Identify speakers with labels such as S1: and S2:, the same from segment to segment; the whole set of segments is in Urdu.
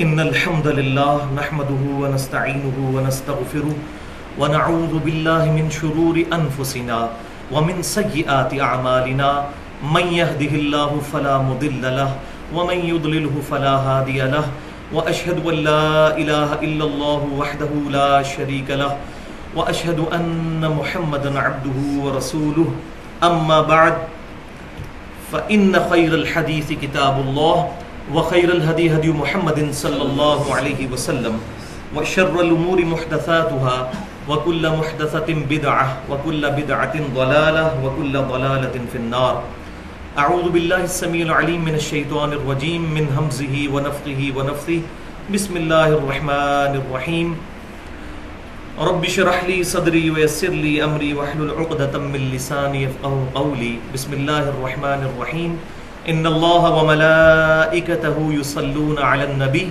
S1: إن الحمد لله نحمده ونستعينه ونستغفره ونعوذ بالله من شرور أنفسنا ومن سيئات أعمالنا من يهده الله فلا مضل له ومن يضلله فلا هادي له وأشهد أن لا إله إلا الله وحده لا شريك له وأشهد أن محمدا عبده ورسوله أما بعد فإن خير الحديث كتاب الله وخير الهدي هدي محمد صلى الله عليه وسلم وشر الأمور محدثاتها وكل محدثة بدعة وكل بدعة ضلالة وكل ضلالة في النار. أعوذ بالله السميع العليم من الشيطان الرجيم من همزه ونفخه ونفثه. بسم الله الرحمن الرحيم. رب اشرح لي صدري ويسر لي أمري واحلل عقدة من لساني يفقهوا قولي. بسم الله الرحمن الرحيم. إن الله وملائكته يصلون على النبي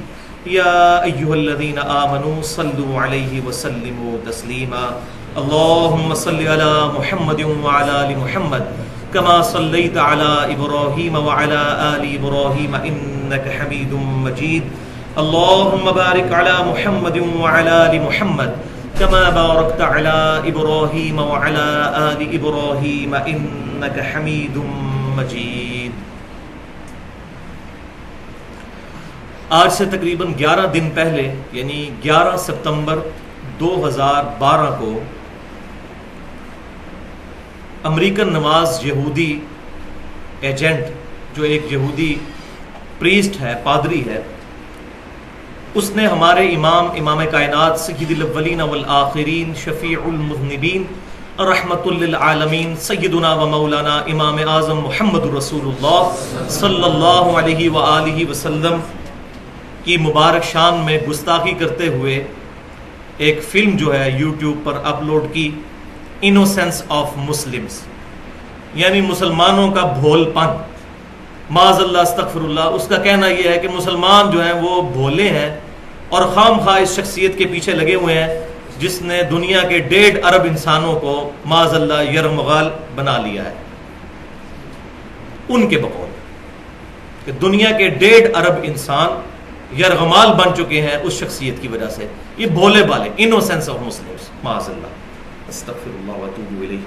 S1: يا أيها الذين آمنوا صلوا عليه وسلموا تسليما. اللهم صل على محمد وعلى آل محمد كما صليت على إبراهيم وعلى آل إبراهيم إنك حميد مجيد. اللهم بارك على محمد وعلى آل محمد كما باركت على إبراهيم وعلى آل إبراهيم إنك حميد مجيد. آج سے تقریباً 11 دن پہلے یعنی 11 ستمبر 2012 کو امریکن نواز یہودی ایجنٹ جو ایک یہودی پریسٹ ہے، پادری ہے، اس نے ہمارے امام کائنات سید الاولین والآخرین شفیع المذنبین رحمت للعالمین سیدنا و مولانا امام اعظم محمد رسول اللہ صلی اللہ علیہ وآلہ وسلم کی مبارک شان میں گستاخی کرتے ہوئے ایک فلم جو ہے یوٹیوب پر اپلوڈ کی، انوسینس آف مسلمز، یعنی مسلمانوں کا بھول پن. معاذ اللہ استغفر اللہ. اس کا کہنا یہ ہے کہ مسلمان جو ہیں وہ بھولے ہیں اور خام خواہ اس شخصیت کے پیچھے لگے ہوئے ہیں جس نے دنیا کے 1.5 ارب انسانوں کو معاذ اللہ یرمغال بنا لیا ہے. ان کے بقول کہ دنیا کے 1.5 ارب انسان یرغمال بن چکے ہیں اس شخصیت کی وجہ سے. یہ بھولے بالے، انوسینس آف مسلمز، معاذ اللہ استغفر اللہ واتوب الیہ.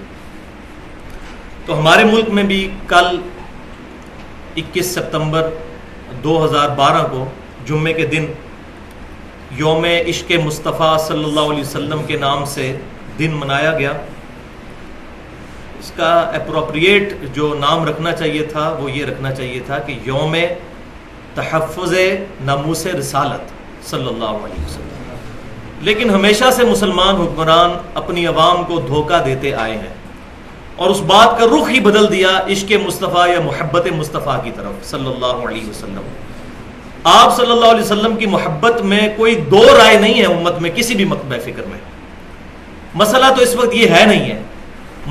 S1: تو ہمارے ملک میں بھی کل 21 ستمبر 2012 کو جمعے کے دن یوم عشق مصطفیٰ صلی اللہ علیہ وسلم کے نام سے دن منایا گیا. اس کا اپروپریٹ جو نام رکھنا چاہیے تھا وہ یہ رکھنا چاہیے تھا کہ یوم تحفظ ناموس رسالت صلی اللہ علیہ وسلم. لیکن ہمیشہ سے مسلمان حکمران اپنی عوام کو دھوکہ دیتے آئے ہیں اور اس بات کا رخ ہی بدل دیا عشق مصطفیٰ یا محبت مصطفیٰ کی طرف صلی اللہ علیہ وسلم. آپ صلی اللہ علیہ وسلم کی محبت میں کوئی دو رائے نہیں ہے امت میں کسی بھی مکتبہ فکر میں. مسئلہ تو اس وقت یہ ہے نہیں ہے.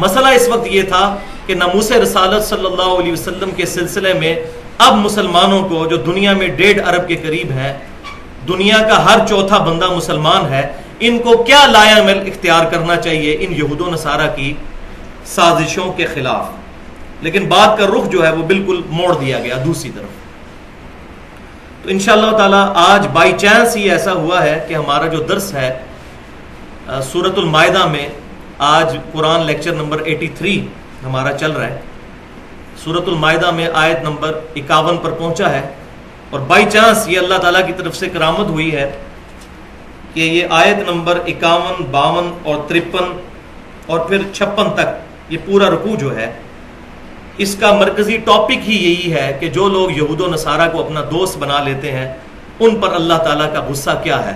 S1: مسئلہ اس وقت یہ تھا کہ ناموس رسالت صلی اللہ علیہ وسلم کے سلسلے میں اب مسلمانوں کو جو دنیا میں 1.5 ارب کے قریب ہے، دنیا کا ہر چوتھا بندہ مسلمان ہے، ان کو کیا لایا عمل اختیار کرنا چاہیے ان یہود و نصارہ کی سازشوں کے خلاف. لیکن بات کا رخ جو ہے وہ بالکل موڑ دیا گیا دوسری طرف. تو انشاءاللہ تعالی آج بائی چانس ہی ایسا ہوا ہے کہ ہمارا جو درس ہے سورۃ المائدہ میں، آج قرآن لیکچر نمبر 83 ہمارا چل رہا ہے. سورۃ المائدہ میں آیت نمبر 51 پر پہنچا ہے اور بائی چانس یہ اللہ تعالیٰ کی طرف سے کرامت ہوئی ہے کہ یہ آیت نمبر 51، 52 اور 53 اور پھر 56 تک یہ پورا رکوع جو ہے اس کا مرکزی ٹاپک ہی یہی ہے کہ جو لوگ یہود و نصارہ کو اپنا دوست بنا لیتے ہیں ان پر اللہ تعالیٰ کا غصہ کیا ہے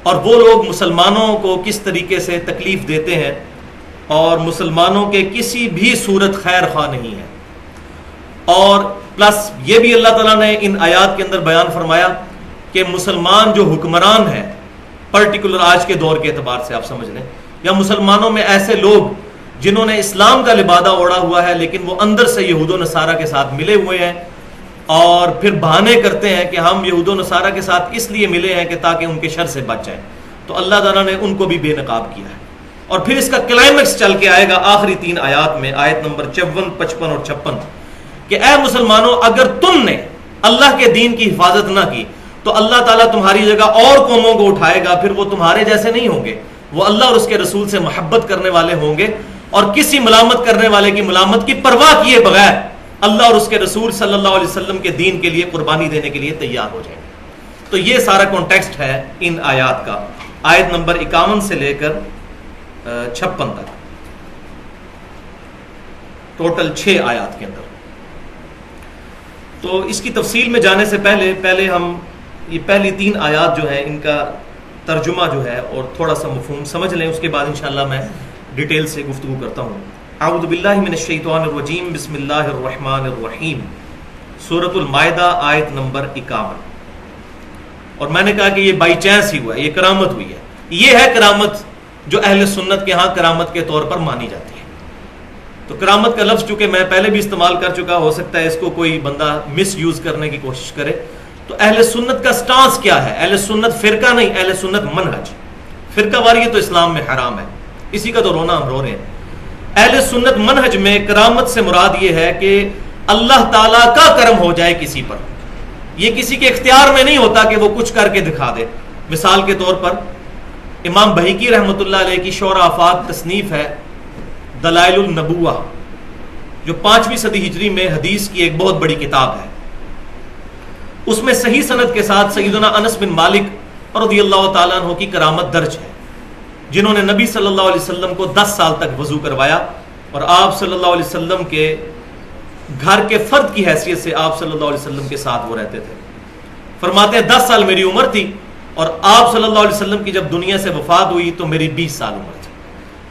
S1: اور وہ لوگ مسلمانوں کو کس طریقے سے تکلیف دیتے ہیں اور مسلمانوں کے کسی بھی صورت خیر خواہ نہیں ہے. اور پلس یہ بھی اللہ تعالیٰ نے ان آیات کے اندر بیان فرمایا کہ مسلمان جو حکمران ہیں پرٹیکولر آج کے دور کے اعتبار سے آپ سمجھ لیں، یا مسلمانوں میں ایسے لوگ جنہوں نے اسلام کا لبادہ اوڑھا ہوا ہے لیکن وہ اندر سے یہود و نصارہ کے ساتھ ملے ہوئے ہیں اور پھر بہانے کرتے ہیں کہ ہم یہود و نصارہ کے ساتھ اس لیے ملے ہیں کہ تاکہ ان کے شر سے بچ جائیں. تو اللہ تعالیٰ نے ان کو بھی بے نقاب کیا ہے. اور پھر اس کا کلائمیکس چل کے آئے گا آخری 3 آیات میں، آیت نمبر 54، 55 اور 56 کہ اے مسلمانوں اگر تم نے اللہ کے دین کی حفاظت نہ کی تو اللہ تعالیٰ تمہاری جگہ اور قوموں کو اٹھائے گا، پھر وہ تمہارے جیسے نہیں ہوں گے، وہ اللہ اور اس کے رسول سے محبت کرنے والے ہوں گے، اور کسی ملامت کرنے والے کی ملامت کی پرواہ کیے بغیر اللہ اور اس کے رسول صلی اللہ علیہ وسلم کے دین کے لیے قربانی دینے کے لیے تیار ہو جائیں گے۔ تو یہ سارا کانٹیکسٹ ہے ان آیات کا، آیت نمبر 51 سے لے کر 56 تک، ٹوٹل 6 آیات کے اندر۔ تو اس کی تفصیل میں جانے سے پہلے ہم یہ پہلی 3 آیات جو ہیں ان کا ترجمہ جو ہے اور تھوڑا سا مفہوم سمجھ لیں، اس کے بعد انشاءاللہ میں ڈیٹیل سے گفتگو کرتا ہوں۔ اعوذ باللہ من الشیطان الرجیم، بسم اللہ الرحمن الرحیم، سورۃ المائدہ آیت نمبر 51۔ اور میں نے کہا کہ یہ بائی چانس ہی ہوا ہے، یہ کرامت ہوئی ہے، یہ ہے کرامت جو اہل سنت کے ہاں کرامت کے طور پر مانی جاتی ہے۔ تو کرامت کا لفظ چونکہ میں پہلے بھی استعمال کر چکا، ہو سکتا ہے اس کو کوئی بندہ مس یوز کرنے کی کوشش کرے، تو اہل سنت کا سٹانس کیا ہے؟ اہل سنت فرقہ نہیں، اہل سنت منہج۔ فرقہ واریت تو اسلام میں حرام ہے، اسی کا تو رونا ہم رو رہے ہیں۔ اہل سنت منہج میں کرامت سے مراد یہ ہے کہ اللہ تعالیٰ کا کرم ہو جائے کسی پر، یہ کسی کے اختیار میں نہیں ہوتا کہ وہ کچھ کر کے دکھا دے۔ مثال کے طور پر امام بہیقی رحمۃ اللہ علیہ کی شعراء آفاق تصنیف ہے دلائل النبوہ، جو 5ویں صدی ہجری میں حدیث کی ایک بہت بڑی کتاب ہے۔ اس میں صحیح سند کے ساتھ سیدنا انس بن مالک رضی اللہ تعالیٰ عنہ کی کرامت درج ہے، جنہوں نے نبی صلی اللہ علیہ وسلم کو 10 سال تک وضو کروایا، اور آپ صلی اللہ علیہ وسلم کے گھر کے فرد کی حیثیت سے آپ صلی اللہ علیہ وسلم کے ساتھ وہ رہتے تھے۔ فرماتے ہیں 10 سال میری عمر تھی، اور آپ صلی اللہ علیہ وسلم کی جب دنیا سے وفات ہوئی تو میری 20 سال عمر تھی۔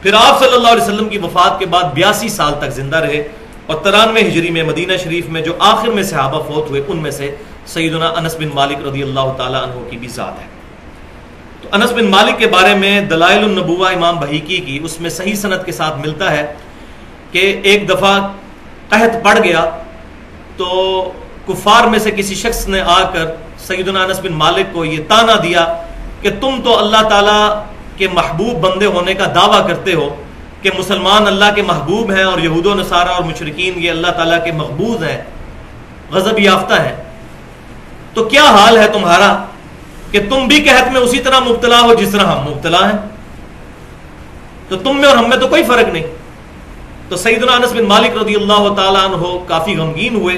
S1: پھر آپ صلی اللہ علیہ وسلم کی وفات کے بعد 82 سال تک زندہ رہے، اور 93 ہجری میں مدینہ شریف میں جو آخر میں صحابہ فوت ہوئے ان میں سے سیدنا انس بن مالک رضی اللہ تعالیٰ عنہ کی بھی ذات ہے۔ تو انس بن مالک کے بارے میں دلائل النبوہ امام بہیقی کی اس میں صحیح سند کے ساتھ ملتا ہے کہ ایک دفعہ قحط پڑ گیا، تو کفار میں سے کسی شخص نے آ کر سیدنا انس بن مالک کو یہ طعنہ دیا کہ تم تو اللہ تعالیٰ کے محبوب بندے ہونے کا دعویٰ کرتے ہو کہ مسلمان اللہ کے محبوب ہیں اور یہود و نصارہ اور مشرکین یہ اللہ تعالیٰ کے مقبوض ہیں، غضب یافتہ ہیں، تو کیا حال ہے تمہارا کہ تم بھی قحط میں اسی طرح مبتلا ہو جس طرح ہم مبتلا ہیں؟ تو تم میں اور ہم میں تو کوئی فرق نہیں۔ تو سیدنا انس بن مالک رضی اللہ تعالیٰ عنہ کافی غمگین ہوئے،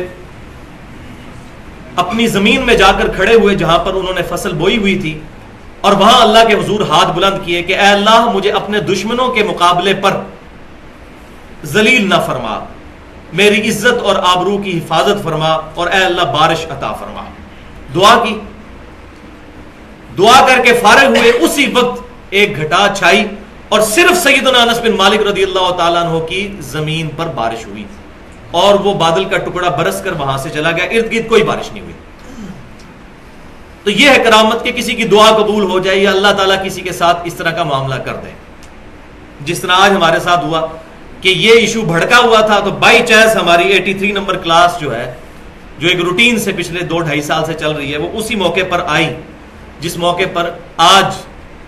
S1: اپنی زمین میں جا کر کھڑے ہوئے جہاں پر انہوں نے فصل بوئی ہوئی تھی، اور وہاں اللہ کے حضور ہاتھ بلند کیے کہ اے اللہ مجھے اپنے دشمنوں کے مقابلے پر ذلیل نہ فرما، میری عزت اور آبرو کی حفاظت فرما، اور اے اللہ بارش عطا فرما۔ دعا کی، دعا کر کے فارغ ہوئے، اسی وقت ایک گھٹا چھائی اور صرف سیدنا انس بن مالک رضی اللہ تعالیٰ عنہ کی زمین پر بارش ہوئی، اور وہ بادل کا ٹکڑا برس کر وہاں سے چلا گیا، ارد گرد کوئی بارش نہیں ہوئی۔ تو یہ ہے کرامت کہ کسی کی دعا قبول ہو جائے، یا اللہ تعالیٰ کسی کے ساتھ اس طرح کا معاملہ کر دے، جس طرح آج ہمارے ساتھ ہوا کہ یہ ایشو بھڑکا ہوا تھا، تو بائی چانس ہماری 83 نمبر کلاس جو ہے، جو ایک روٹین سے پچھلے 2-2.5 سال سے چل رہی ہے، وہ اسی موقع پر آئی جس موقع پر آج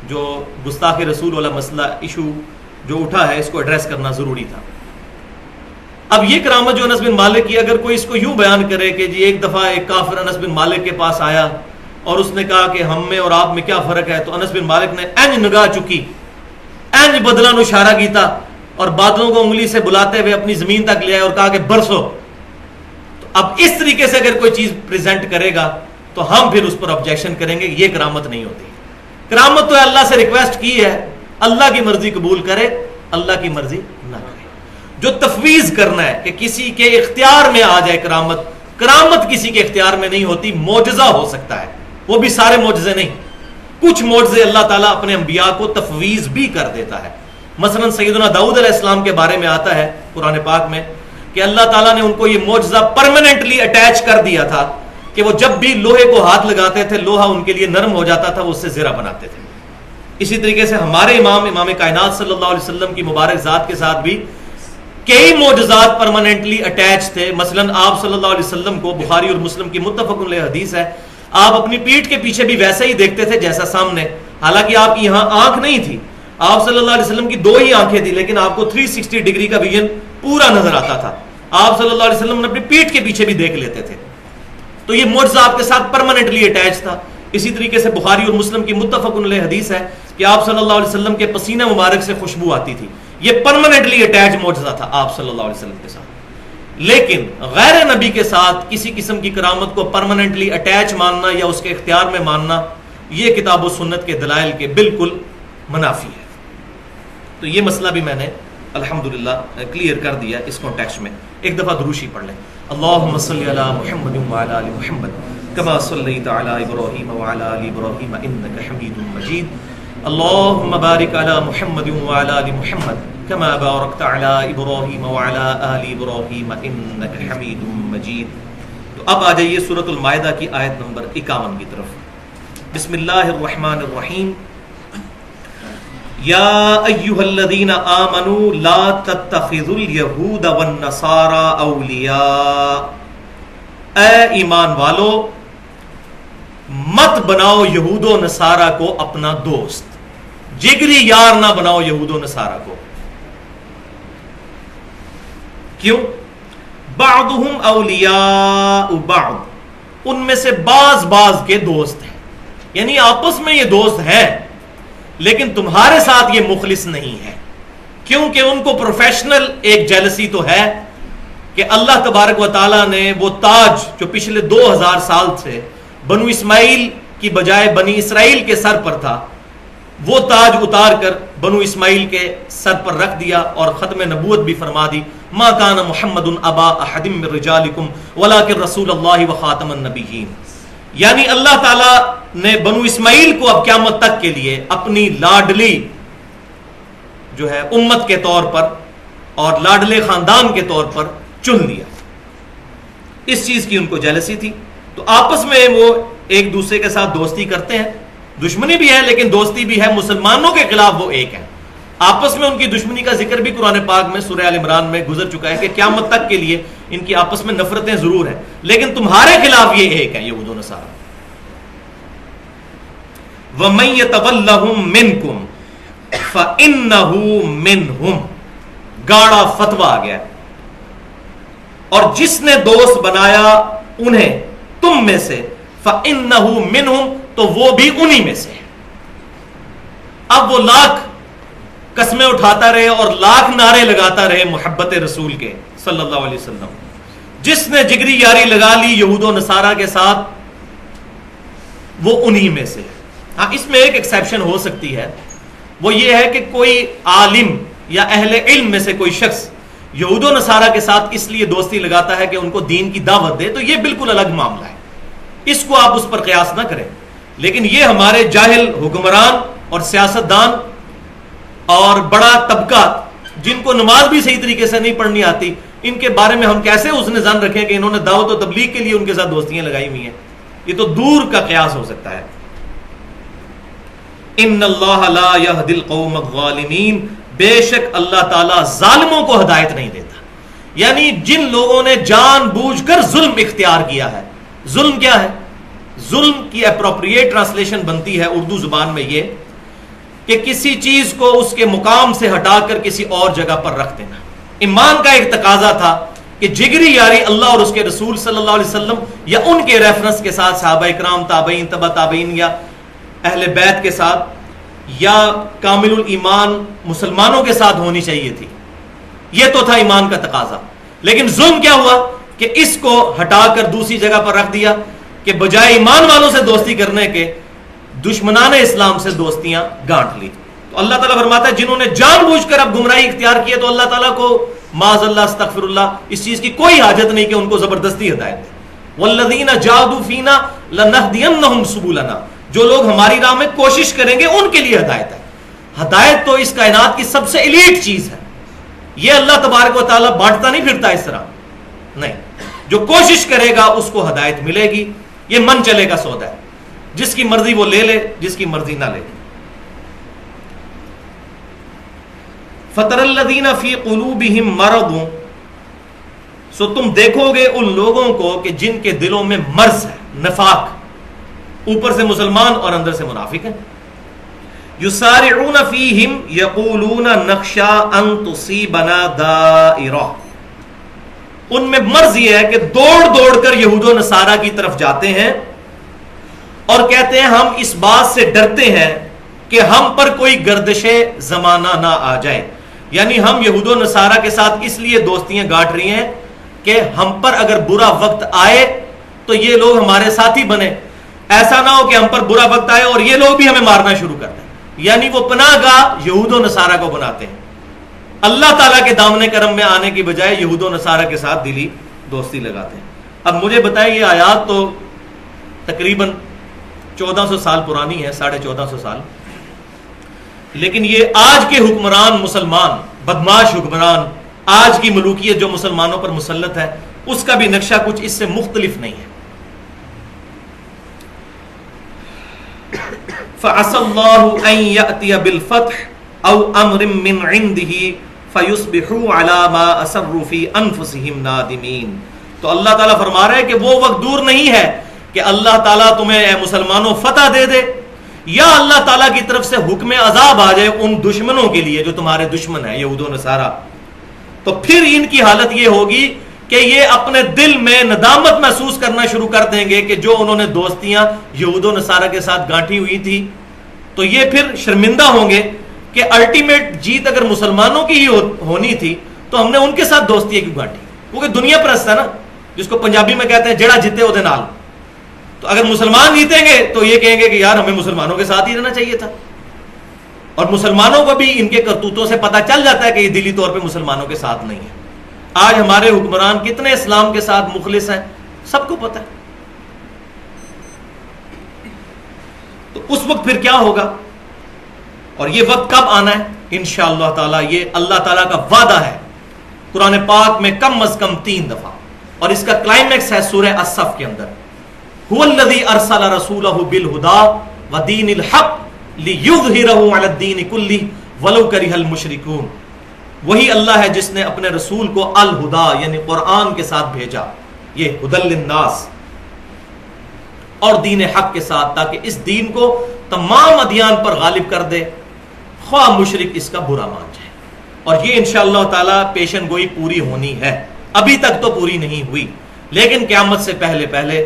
S1: جو گستاخ رسول والا مسئلہ ایشو جو اٹھا ہے، اس کو ایڈریس کرنا ضروری تھا۔ اب یہ کرامت جو انس بن مالک کی، اگر کوئی اس کو یوں بیان کرے کہ جی ایک دفعہ ایک کافر انس بن مالک کے پاس آیا اور اس نے کہا کہ ہم میں اور آپ میں کیا فرق ہے، تو انس بن مالک نے اینج نگاہ چکی، اینج بدلوں نو اشارہ کیتا، اور بادلوں کو انگلی سے بلاتے ہوئے اپنی زمین تک لے آئے اور کہا کہ برسو۔ تو اب اس طریقے سے اگر کوئی چیز پریزنٹ کرے گا تو ہم پھر اس پر آبجیکشن کریں گے، یہ کرامت نہیں ہوتی۔ کرامت تو اللہ سے ریکویسٹ کی ہے، اللہ کی مرضی قبول کرے، اللہ کی مرضی نہ کرے۔ جو تفویض کرنا ہے کہ کسی کے اختیار میں آ جائے کرامت، کرامت کسی کے اختیار میں نہیں ہوتی، معجزہ ہو سکتا ہے، وہ بھی سارے معجزے نہیں، کچھ معجزے اللہ تعالیٰ اپنے انبیاء کو تفویض بھی کر دیتا ہے۔ مثلا سیدنا داؤد علیہ السلام کے بارے میں آتا ہے قرآن پاک میں کہ اللہ تعالیٰ نے ان کو یہ معجزہ پرماننٹلی اٹیچ کر دیا تھا کہ وہ جب بھی لوہے کو ہاتھ لگاتے تھے لوہا ان کے لیے نرم ہو جاتا تھا، وہ اس سے زرہ بناتے تھے۔ اسی طریقے سے ہمارے امام کائنات صلی اللہ علیہ وسلم کی مبارک ذات کے ساتھ بھی کئی معجزات پرماننٹلی اٹیچ تھے۔ مثلا آپ صلی اللہ علیہ وسلم کو بخاری اور مسلم کی متفق علیہ حدیث ہے، آپ اپنی پیٹھ کے پیچھے بھی ویسے ہی دیکھتے تھے جیسا سامنے، حالانکہ آپ کی یہاں آنکھ نہیں تھی، آپ صلی اللہ علیہ وسلم کی 2 ہی آنکھیں تھی، لیکن آپ کو 360 ڈگری کا ویژن پورا نظر آتا تھا۔ آپ صلی اللہ علیہ وسلم اپنی پیٹھ کے پیچھے بھی دیکھ لیتے تھے۔ تو یہ معجزہ آپ کے ساتھ پرماننٹلی اٹیچ تھا۔ اسی طریقے سے بخاری اور مسلم کی متفق علیہ حدیث ہے کہ آپ صلی اللہ علیہ وسلم کے پسینہ مبارک سے خوشبو آتی تھی. یہ پرماننٹلی اٹیچ معجزہ تھا آپ صلی اللہ علیہ وسلم کے ساتھ. لیکن غیر نبی کے ساتھ کسی قسم کی کرامت کو پرماننٹلی اٹیچ ماننا یا اس کے اختیار میں ماننا یہ کتاب و سنت کے دلائل کے بالکل منافی ہے. تو یہ مسئلہ بھی میں نے الحمدللہ کلیئر کر دیا اس کانٹیکسٹ میں. ایک دفعہ دروشی پڑھ لیں. اللہم صلی علی محمد وعلی آل محمد کما صلیت علی ابراہیم وعلی آل ابراہیم انک حمید مجید. اللہم بارک علی محمد وعلی آل محمد کما بارکت علی ابراہیم وعلی آل ابراہیم انک حمید مجید. تو اب آ جائیے سورۃ المائدہ کی آیت نمبر 51 کی طرف. بسم اللہ الرحمن الرحیم. یا ایھا الذین آمنوا لا تتخذوا اليہود والنصارى اولیاء. اے ایمان والو مت بناؤ یہود و نصارہ کو اپنا دوست. جگری یار نہ بناؤ یہود و نصارہ کو. کیوں؟ بعضهم اولیاء بعض, ان میں سے بعض کے دوست ہیں, یعنی آپس میں یہ دوست ہیں لیکن تمہارے ساتھ یہ مخلص نہیں ہے. کیونکہ ان کو پروفیشنل ایک جیلسی تو ہے کہ اللہ تبارک و تعالیٰ نے وہ تاج جو پچھلے 2000 سال سے بنو اسماعیل کی بجائے بنی اسرائیل کے سر پر تھا, وہ تاج اتار کر بنو اسماعیل کے سر پر رکھ دیا اور ختم نبوت بھی فرما دی. ما کان محمد ابا احد من رجالکم ولکن رسول اللہ وخاتم النبیین. یعنی اللہ تعالیٰ نے بنو اسماعیل کو اب قیامت تک کے لیے اپنی لاڈلی جو ہے امت کے طور پر اور لاڈلے خاندان کے طور پر چن لیا. اس چیز کی ان کو جیلسی تھی. تو آپس میں وہ ایک دوسرے کے ساتھ دوستی کرتے ہیں, دشمنی بھی ہے لیکن دوستی بھی ہے. مسلمانوں کے خلاف وہ ایک ہے. آپس میں ان کی دشمنی کا ذکر بھی قرآن پاک میں سورہ آل عمران میں گزر چکا ہے کہ قیامت تک کے لیے ان کی آپس میں نفرتیں ضرور ہیں لیکن تمہارے خلاف یہ ایک ہے یہود و نصارہ. وَمَن يَتَوَلَّهُم مِّنكُمْ فَإِنَّهُ مِنْهُمْ. گاڑا فتویٰ آ گیا. اور جس نے دوست بنایا انہیں تم میں سے فَإِنَّهُ مِنْهُمْ, تو وہ بھی انہی میں سے. اب وہ لاکھ قسمیں اٹھاتا رہے اور لاکھ نعرے لگاتا رہے محبت رسول کے صلی اللہ علیہ وسلم, جس نے جگری یاری لگا لی یہود و نصارہ کے ساتھ وہ انہی میں سے. ہاں اس میں ایک ایکسیپشن ہو سکتی ہے, وہ یہ ہے کہ کوئی عالم یا اہل علم میں سے کوئی شخص یہود و نصارہ کے ساتھ اس لیے دوستی لگاتا ہے کہ ان کو دین کی دعوت دے, تو یہ بالکل الگ معاملہ ہے, اس کو آپ اس پر قیاس نہ کریں. لیکن یہ ہمارے جاہل حکمران اور سیاستدان اور بڑا طبقہ جن کو نماز بھی صحیح طریقے سے نہیں پڑھنی آتی, ان کے بارے میں ہم کیسے اس نے ظن رکھیں کہ انہوں نے دعوت و تبلیغ کے لیے ان کے ساتھ دوستیاں لگائی ہوئی ہیں. یہ تو دور کا قیاس ہو سکتا ہے. ان اللہ لا یہدی القوم الظالمین. بے شک اللہ تعالیٰ ظالموں کو ہدایت نہیں دیتا. یعنی جن لوگوں نے جان بوجھ کر ظلم اختیار کیا ہے. ظلم کیا ہے؟ ظلم کی اپروپریٹ ٹرانسلیشن بنتی ہے اردو زبان میں یہ کہ کسی چیز کو اس کے مقام سے ہٹا کر کسی اور جگہ پر رکھ دینا. ایمان کا ایک تقاضا تھا کہ جگری یاری اللہ اور اس کے رسول صلی اللہ علیہ وسلم یا ان کے ریفرنس کے ساتھ صحابہ اکرام تابعین تبع تابعین یا اہل بیت کے ساتھ یا کامل الایمان مسلمانوں کے ساتھ ہونی چاہیے تھی. یہ تو تھا ایمان کا تقاضا. لیکن ظلم کیا ہوا کہ اس کو ہٹا کر دوسری جگہ پر رکھ دیا کہ بجائے ایمان والوں سے دوستی کرنے کے دشمنان اسلام سے دوستیاں گانٹ لی. تو اللہ تعالیٰ فرماتا ہے جنہوں نے جان بوجھ کر اب گمراہی اختیار کی ہے تو اللہ تعالیٰ کو معاذ اللہ استغفر اللہ اس چیز کی کوئی حاجت نہیں کہ ان کو زبردستی ہدایت دے. والذین جاہدوا فینا لنہدینہم سبلنا. جو لوگ ہماری راہ میں کوشش کریں گے ان کے لیے ہدایت ہے. ہدایت تو اس کائنات کی سب سے ایلیٹ چیز ہے. یہ اللہ تبارک و تعالیٰ بانٹتا نہیں پھرتا اس طرح نہیں. جو کوشش کرے گا اس کو ہدایت ملے گی. یہ من چلے گا سودا ہے. جس کی مرضی وہ لے لے, جس کی مرضی نہ لے. فَتَرَى الَّذِينَ فِي قُلُوبِهِم مَرَضٌ. سو تم دیکھو گے ان لوگوں کو کہ جن کے دلوں میں مرض ہے, نفاق, اوپر سے مسلمان اور اندر سے منافق ہیں. يُسَارِعُونَ فِيهِمْ يَقُولُونَ نَخْشَىٰ أَن تُصِيبَنَا دَائِرَةٌ. ان میں مرض یہ ہے کہ دوڑ دوڑ کر یہود و نصارہ کی طرف جاتے ہیں اور کہتے ہیں ہم اس بات سے ڈرتے ہیں کہ ہم پر کوئی گردش زمانہ نہ آ جائے. یعنی ہم یہود و نصارہ کے ساتھ اس لیے دوستیاں گاٹ رہی ہیں کہ ہم پر اگر برا وقت آئے تو یہ لوگ ہمارے ساتھی بنے. ایسا نہ ہو کہ ہم پر برا وقت آئے اور یہ لوگ بھی ہمیں مارنا شروع کر دیں. یعنی وہ پناہ گاہ یہود و نصارہ کو بناتے ہیں. اللہ تعالیٰ کے دامن کرم میں آنے کی بجائے یہود و نصارہ کے ساتھ دلی دوستی لگاتے ہیں. اب مجھے بتائیں یہ آیات تو تقریباً 1400 سال پرانی ہے, 1450 سال, لیکن یہ آج کے حکمران مسلمان, بدماش حکمران, آج کی ملوکیت جو مسلمانوں پر مسلط ہے, اس کا بھی نقشہ کچھ اس سے مختلف نہیں ہے. فَعَسَى اللَّهُ أَن يَأْتِيَ بِالْفَتْحِ أَوْ أَمْرٍ مِّنْ عِنْدِهِ فَيُصْبِحُوا عَلَى مَا أَسَرُّوا فِي أَنفُسِهِمْ نَادِمِينَ. تو اللہ تعالیٰ فرما رہے ہیں کہ وہ وقت دور نہیں ہے کہ اللہ تعالیٰ تمہیں اے مسلمانوں فتح دے دے, یا اللہ تعالیٰ کی طرف سے حکم عذاب آ جائے ان دشمنوں کے لیے جو تمہارے دشمن ہیں یہود و نصارہ. تو پھر ان کی حالت یہ ہوگی کہ یہ اپنے دل میں ندامت محسوس کرنا شروع کر دیں گے کہ جو انہوں نے دوستیاں یہود و نصارہ کے ساتھ گانٹھی ہوئی تھی, تو یہ پھر شرمندہ ہوں گے کہ الٹیمیٹ جیت اگر مسلمانوں کی ہی ہونی تھی تو ہم نے ان کے ساتھ دوستیاں کیوں گانٹھی. کیونکہ دنیا پرست ہے نا, جس کو پنجابی میں کہتے ہیں جڑا جیتے وہ دے نال. تو اگر مسلمان جیتیں گے تو یہ کہیں گے کہ یار ہمیں مسلمانوں کے ساتھ ہی رہنا چاہیے تھا. اور مسلمانوں کو بھی ان کے کرتوتوں سے پتہ چل جاتا ہے کہ یہ دلی طور پہ مسلمانوں کے ساتھ نہیں ہے. آج ہمارے حکمران کتنے اسلام کے ساتھ مخلص ہیں سب کو پتہ ہے. تو اس وقت پھر کیا ہوگا اور یہ وقت کب آنا ہے انشاءاللہ تعالی, یہ اللہ تعالیٰ کا وعدہ ہے قرآن پاک میں کم از کم 3 دفعہ, اور اس کا کلائمیکس ہے سورہ الصف کے اندر. هو الذي ارسل رسوله بالهدى ودين الحق ليظهره على الدين كله ولو كره المشركون. وہی اللہ ہے جس نے اپنے رسول کو الہدا یعنی قرآن کے ساتھ بھیجا, یہ ہدی للناس, اور دین حق کے ساتھ, تاکہ اس دین کو تمام ادیان پر غالب کر دے خواہ مشرک اس کا برا مان جائے. اور یہ انشاءاللہ تعالی پیشن گوئی پوری ہونی ہے. ابھی تک تو پوری نہیں ہوئی, لیکن قیامت سے پہلے پہلے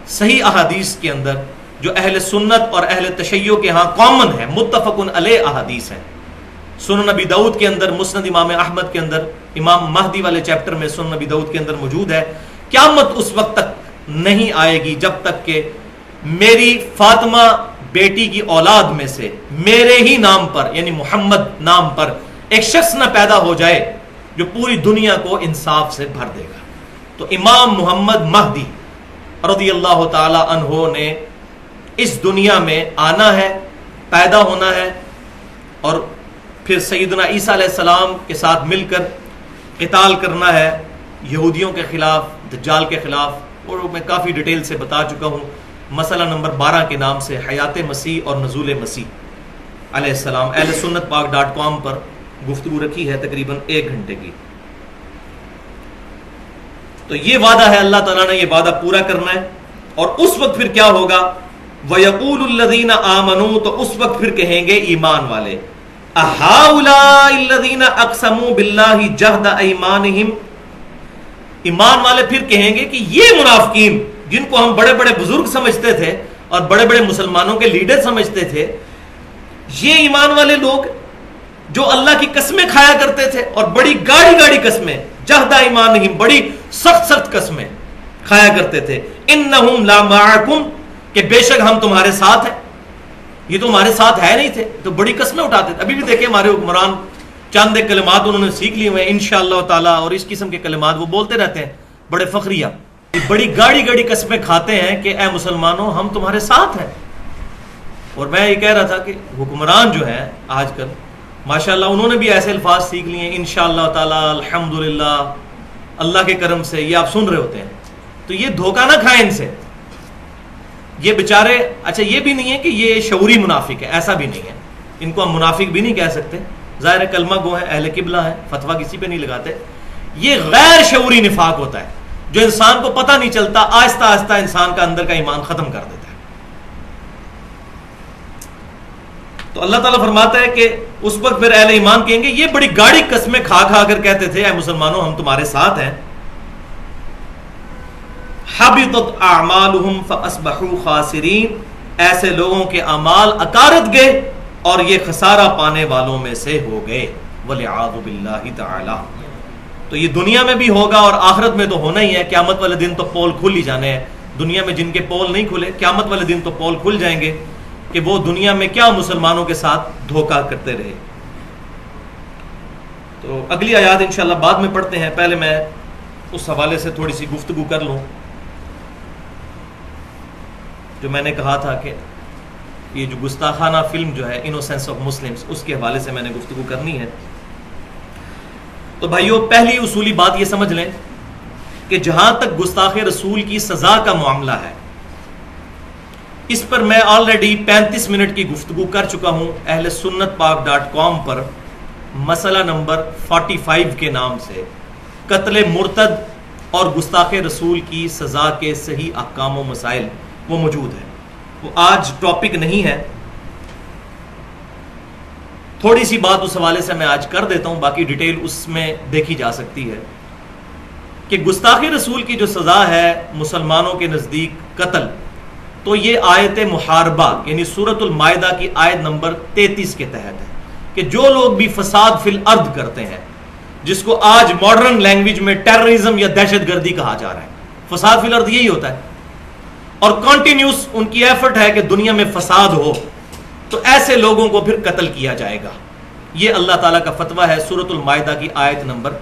S1: صحیح احادیث کے اندر جو اہل سنت اور اہل تشیع کے ہاں کامن ہے, متفقن علیہ احادیث ہیں. سنن نبی داؤد کے اندر, مسند امام احمد کے اندر, امام مہدی والے چیپٹر میں سنن نبی داؤد کے اندر موجود ہے. قیامت اس وقت تک نہیں آئے گی جب تک کہ میری فاطمہ بیٹی کی اولاد میں سے میرے ہی نام پر یعنی محمد نام پر ایک شخص نہ پیدا ہو جائے جو پوری دنیا کو انصاف سے بھر دے گا. تو امام محمد مہدی رضی اللہ تعالی عنہ نے اس دنیا میں آنا ہے, پیدا ہونا ہے, اور پھر سیدنا عیسیٰ علیہ السلام کے ساتھ مل کر قتال کرنا ہے یہودیوں کے خلاف, دجال کے خلاف. اور میں کافی ڈیٹیل سے بتا چکا ہوں, مسئلہ نمبر 12 کے نام سے حیات مسیح اور نزول مسیح علیہ السلام اہل سنت پاک.com پر گفتگو رکھی ہے تقریباً 1 گھنٹے کی. تو یہ وعدہ ہے, اللہ تعالیٰ نے یہ وعدہ پورا کرنا ہے. اور اس وقت پھر کیا ہوگا, وَيَقُولُ الَّذِينَ آمَنُوا, تو اس وقت پھر کہیں گے ایمان والے, أَهَؤُلَاءِ الَّذِينَ أَقْسَمُوا بِاللَّهِ جَهْدَ أَيْمَانِهِمْ, ایمان والے پھر کہیں گے کہ یہ منافقین جن کو ہم بڑے بڑے بزرگ سمجھتے تھے اور بڑے بڑے مسلمانوں کے لیڈر سمجھتے تھے, یہ ایمان والے لوگ جو اللہ کی قسمیں کھایا کرتے تھے اور بڑی گاڑی گاڑی قسمیں, جہد ایمانہم, بڑی سخت سخت قسمیں کھایا کرتے تھے, انہم لا معکم, کہ بے شک ہم تمہارے ساتھ ہیں. یہ تو ہمارے ساتھ ہے نہیں تھے, تو بڑی قسمیں اٹھاتے تھے. ابھی بھی دیکھیں ہمارے حکمران چاند کلمات انہوں نے سیکھ لی ہوئے ہیں انشاءاللہ تعالیٰ, اور اس قسم کے کلمات وہ بولتے رہتے ہیں بڑے فخریہ, بڑی گاڑی گاڑی قسمیں کھاتے ہیں کہ اے مسلمانوں ہم تمہارے ساتھ ہیں. اور میں یہ کہہ رہا تھا کہ حکمران جو ہیں آج کل ماشاءاللہ انہوں نے بھی ایسے الفاظ سیکھ لیے ہیں انشاءاللہ تعالیٰ, الحمدللہ, اللہ کے کرم سے. یہ آپ سن رہے ہوتے ہیں, تو یہ دھوکہ نہ کھائیں ان سے. یہ بیچارے, اچھا یہ بھی نہیں ہے کہ یہ شعوری منافق ہے, ایسا بھی نہیں ہے, ان کو ہم منافق بھی نہیں کہہ سکتے, ظاہر کلمہ گو ہے, اہل قبلہ ہے, فتویٰ کسی پہ نہیں لگاتے. یہ غیر شعوری نفاق ہوتا ہے جو انسان کو پتہ نہیں چلتا, آہستہ آہستہ انسان کا اندر کا ایمان ختم کر دیتا ہے. تو اللہ تعالیٰ فرماتا ہے کہ اس وقت پھر اہل ایمان کہیں گے, یہ بڑی گاڑی قسمیں کھا کھا کر کہتے تھے اے مسلمانوں ہم تمہارے ساتھ ہیں. حبطت اعمالهم فاصبحوا خاسرین, ایسے لوگوں کے اعمال اکارت گئے اور یہ خسارہ پانے والوں میں سے ہو گئے، وَلِعَاذُ بِاللَّهِ تَعَالَى۔ تو یہ دنیا میں بھی ہوگا اور آخرت میں تو ہونا ہی ہے۔ قیامت والے دن تو پول کھل ہی جانے ہیں۔ دنیا میں جن کے پول نہیں کھلے، قیامت والے دن تو پول کھل جائیں گے کہ وہ دنیا میں کیا مسلمانوں کے ساتھ دھوکہ کرتے رہے۔ تو اگلی آیات انشاءاللہ بعد میں پڑھتے ہیں، پہلے میں اس حوالے سے تھوڑی سی گفتگو کر لوں جو میں نے کہا تھا کہ یہ جو گستاخانہ فلم جو ہے انوسینس آف مسلمز، اس کے حوالے سے میں نے گفتگو کرنی ہے۔ تو بھائیو، پہلی اصولی بات یہ سمجھ لیں کہ جہاں تک گستاخ رسول کی سزا کا معاملہ ہے، اس پر میں آلریڈی 35 منٹ کی گفتگو کر چکا ہوں اہل سنت پاک.com پر، مسئلہ نمبر 45 کے نام سے، قتل مرتد اور گستاخ رسول کی سزا کے صحیح احکام و مسائل، وہ موجود ہے۔ وہ آج ٹاپک نہیں ہے، تھوڑی سی بات اس حوالے سے میں آج کر دیتا ہوں، باقی ڈیٹیل اس میں دیکھی جا سکتی ہے کہ گستاخ رسول کی جو سزا ہے مسلمانوں کے نزدیک قتل، تو یہ آیت محاربہ یعنی سورۃ المائدہ کی آیت نمبر 33 کے تحت ہے کہ جو لوگ بھی فساد فی الارض کرتے ہیں، جس کو آج ماڈرن لینگویج میں ٹیررزم یا دہشت گردی کہا جا رہا ہے، فساد فی الارض یہی ہوتا ہے، اور کنٹینیوس ان کی ایفرٹ ہے کہ دنیا میں فساد ہو، تو ایسے لوگوں کو پھر قتل کیا جائے گا۔ یہ اللہ تعالیٰ کا فتویٰ ہے سورۃ المائدہ کی آیت نمبر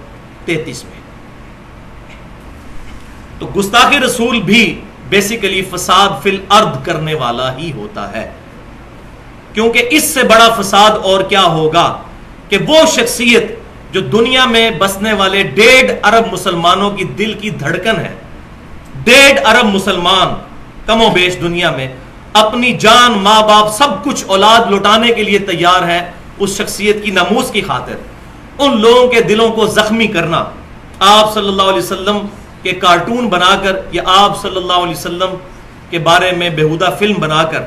S1: 33 میں۔ تو گستاخ رسول بھی بیسیکلی فساد فی الارض کرنے والا ہی ہوتا ہے، کیونکہ اس سے بڑا فساد اور کیا ہوگا کہ وہ شخصیت جو دنیا میں بسنے والے 1.5 ارب مسلمانوں کی دل کی دھڑکن ہے، 1.5 ارب مسلمان کم و بیش دنیا میں اپنی جان، ماں باپ، سب کچھ اولاد لٹانے کے لیے تیار ہے اس شخصیت کی ناموس کی خاطر، ان لوگوں کے دلوں کو زخمی کرنا، آپ صلی اللہ علیہ وسلم کے کارٹون بنا کر یا آپ صلی اللہ علیہ وسلم کے بارے میں بیہودہ فلم بنا کر،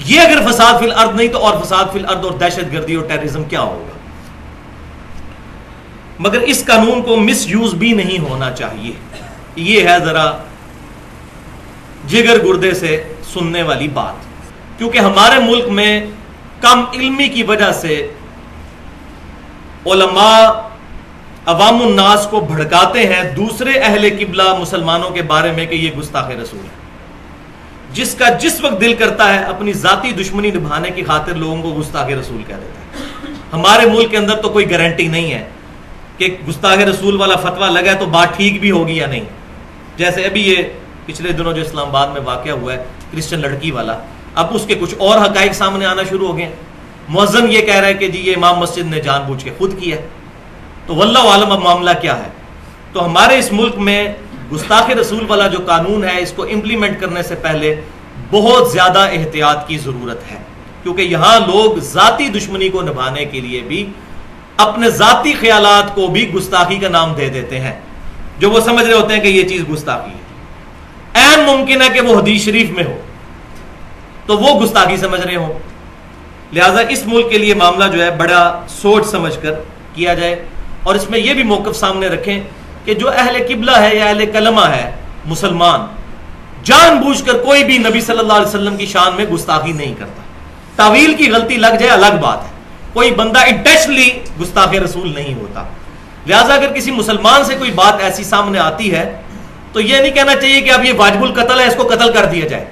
S1: یہ اگر فساد فی الارض نہیں تو اور فساد فی الارض اور دہشت گردی اور ٹیررزم کیا ہوگا؟ مگر اس قانون کو مس یوز بھی نہیں ہونا چاہیے، یہ ہے ذرا جگر گردے سے سننے والی بات، کیونکہ ہمارے ملک میں کم علمی کی وجہ سے علماء عوام الناس کو بھڑکاتے ہیں دوسرے اہل قبلہ مسلمانوں کے بارے میں کہ یہ گستاخ رسول ہے، جس کا جس وقت دل کرتا ہے اپنی ذاتی دشمنی نبھانے کی خاطر لوگوں کو گستاخ رسول کہہ دیتا ہے۔ ہمارے ملک کے اندر تو کوئی گارنٹی نہیں ہے کہ گستاخ رسول والا فتویٰ لگا ہے تو بات ٹھیک بھی ہوگی یا نہیں۔ جیسے ابھی یہ پچھلے دنوں جو اسلام آباد میں واقعہ ہوا ہے کرسچن لڑکی والا، اب اس کے کچھ اور حقائق سامنے آنا شروع ہو گئے ہیں۔ مؤذن یہ کہہ رہا ہے کہ جی یہ امام مسجد نے جان بوجھ کے خود کیا ہے، تو واللہ عالم اب معاملہ کیا ہے۔ تو ہمارے اس ملک میں گستاخ رسول والا جو قانون ہے، اس کو امپلیمنٹ کرنے سے پہلے بہت زیادہ احتیاط کی ضرورت ہے، کیونکہ یہاں لوگ ذاتی دشمنی کو نبھانے کے لیے بھی اپنے ذاتی خیالات کو بھی گستاخی کا نام دے دیتے ہیں، جو وہ سمجھ رہے ہوتے ہیں کہ یہ چیز گستاخی ہے۔ عین ممکن ہے کہ وہ حدیث شریف میں ہو تو وہ گستاخی سمجھ رہے ہوں۔ لہٰذا اس ملک کے لیے معاملہ جو ہے بڑا سوچ سمجھ کر کیا جائے، اور اس میں یہ بھی موقف سامنے رکھیں کہ جو اہل قبلہ ہے یا اہل کلمہ ہے مسلمان، جان بوجھ کر کوئی بھی نبی صلی اللہ علیہ وسلم کی شان میں گستاخی نہیں کرتا۔ تعویل کی غلطی لگ جائے الگ بات ہے، کوئی بندہ انٹینشنلی گستاخ رسول نہیں ہوتا۔ لہٰذا اگر کسی مسلمان سے کوئی بات ایسی سامنے آتی ہے تو یہ نہیں کہنا چاہیے کہ اب یہ واجب القتل ہے، اس کو قتل کر دیا جائے،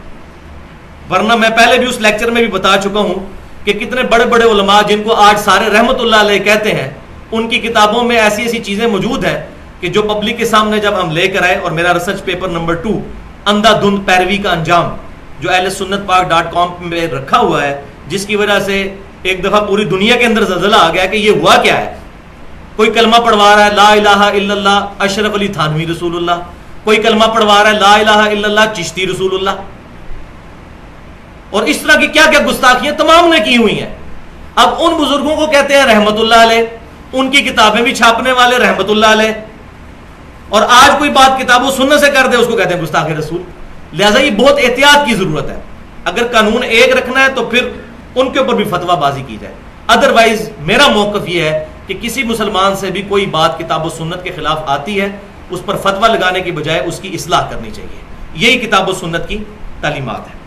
S1: ورنہ میں پہلے بھی اس لیکچر میں بھی بتا چکا ہوں کہ کتنے بڑے بڑے علماء جن کو آج سارے رحمت اللہ علیہ کہتے ہیں، ان کی کتابوں میں ایسی ایسی چیزیں موجود ہیں کہ جو پبلک کے سامنے جب ہم لے کر آئے، اور میرا ریسرچ پیپر نمبر 2 اندھا دھند پیروی کا انجام جو اہل سنت پاک.com میں رکھا ہوا ہے، جس کی وجہ سے ایک دفعہ پوری دنیا کے اندر زلزلہ آ گیا کہ یہ ہوا کیا ہے۔ کوئی کلمہ پڑھوا رہا ہے لا الہ الا اللہ اشرف علی تھانوی رسول اللہ، کوئی کلمہ پڑھوا رہا ہے لا الہ الا اللہ چشتی رسول اللہ، اور اس طرح کی کیا کیا گستاخیاں تمام نے کی ہوئی ہیں۔ اب ان بزرگوں کو کہتے ہیں رحمت اللہ علیہ، ان کی کتابیں بھی چھاپنے والے رحمت اللہ علیہ، اور آج کوئی بات کتاب و سنت سے کر دے اس کو کہتے ہیں گستاخ رسول۔ لہٰذا یہ بہت احتیاط کی ضرورت ہے، اگر قانون ایک رکھنا ہے تو پھر ان کے اوپر بھی فتویٰ بازی کی جائے۔ ادروائز میرا موقف یہ ہے کہ کسی مسلمان سے بھی کوئی بات کتاب و سنت کے خلاف آتی ہے، اس پر فتویٰ لگانے کی بجائے اس کی اصلاح کرنی چاہیے۔ یہی کتاب و سنت کی تعلیمات ہے۔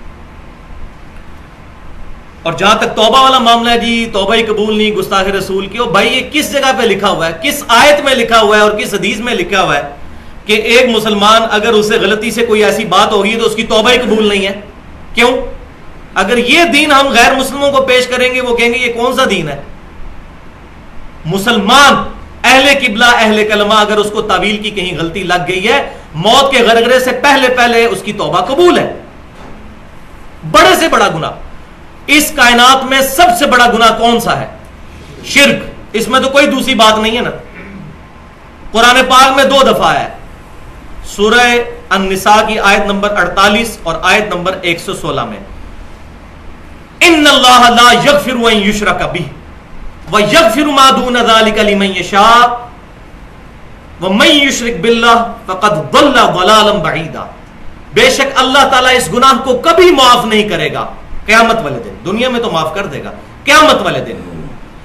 S1: اور جہاں تک توبہ والا معاملہ ہے جی توبہ ہی قبول نہیں گستاخ رسول کی، بھائی یہ کس جگہ پہ لکھا ہوا ہے، کس آیت میں لکھا ہوا ہے اور کس حدیث میں لکھا ہوا ہے کہ ایک مسلمان اگر اسے غلطی سے کوئی ایسی بات ہوگی تو اس کی توبہ ہی قبول نہیں ہے؟ کیوں؟ اگر یہ دین ہم غیر مسلموں کو پیش کریں گے وہ کہیں گے یہ کون سا دین ہے؟ مسلمان اہل قبلہ اہل کلمہ اگر اس کو تعویل کی کہیں غلطی لگ گئی ہے موت کے غرغرے سے پہلے اس کی توبہ قبول ہے۔ بڑے سے بڑا گناہ اس کائنات میں سب سے بڑا گناہ کون سا ہے؟ شرک، اس میں تو کوئی دوسری بات نہیں ہے نا۔ قرآن پاک میں 2 دفعہ ہے، سورہ النساء کی آیت نمبر 48 اور آیت نمبر 116 میں ان اللہ لا یغفر ان یشرک بہ ویغفر ما دون ذلک لمن یشاء ومن یشرک باللہ فقد ضل ضلالا بعیدا۔ بے شک اللہ تعالیٰ اس گناہ کو کبھی معاف نہیں کرے گا قیامت والے دن، دنیا میں تو معاف کر دے گا، قیامت والے دن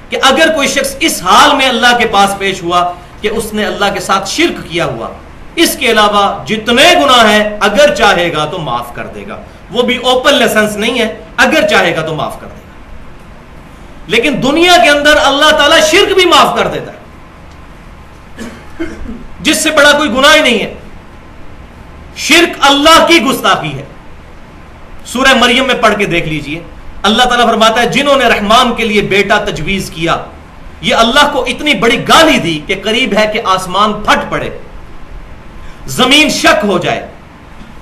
S1: کہ اگر کوئی شخص اس حال میں اللہ کے پاس پیش ہوا کہ اس نے اللہ کے ساتھ شرک کیا ہوا، اس کے علاوہ جتنے گناہ ہیں اگر چاہے گا تو معاف کر دے گا، وہ بھی اوپن لائسنس نہیں ہے، اگر چاہے گا تو معاف کر دے گا۔ لیکن دنیا کے اندر اللہ تعالیٰ شرک بھی معاف کر دیتا ہے، جس سے بڑا کوئی گناہ ہی نہیں ہے۔ شرک اللہ کی گستاخی ہے۔ سورہ مریم میں پڑھ کے دیکھ لیجئے، اللہ تعالیٰ فرماتا ہے جنہوں نے رحمان کے لیے بیٹا تجویز کیا یہ اللہ کو اتنی بڑی گالی دی کہ قریب ہے کہ آسمان پھٹ پڑے، زمین شک ہو جائے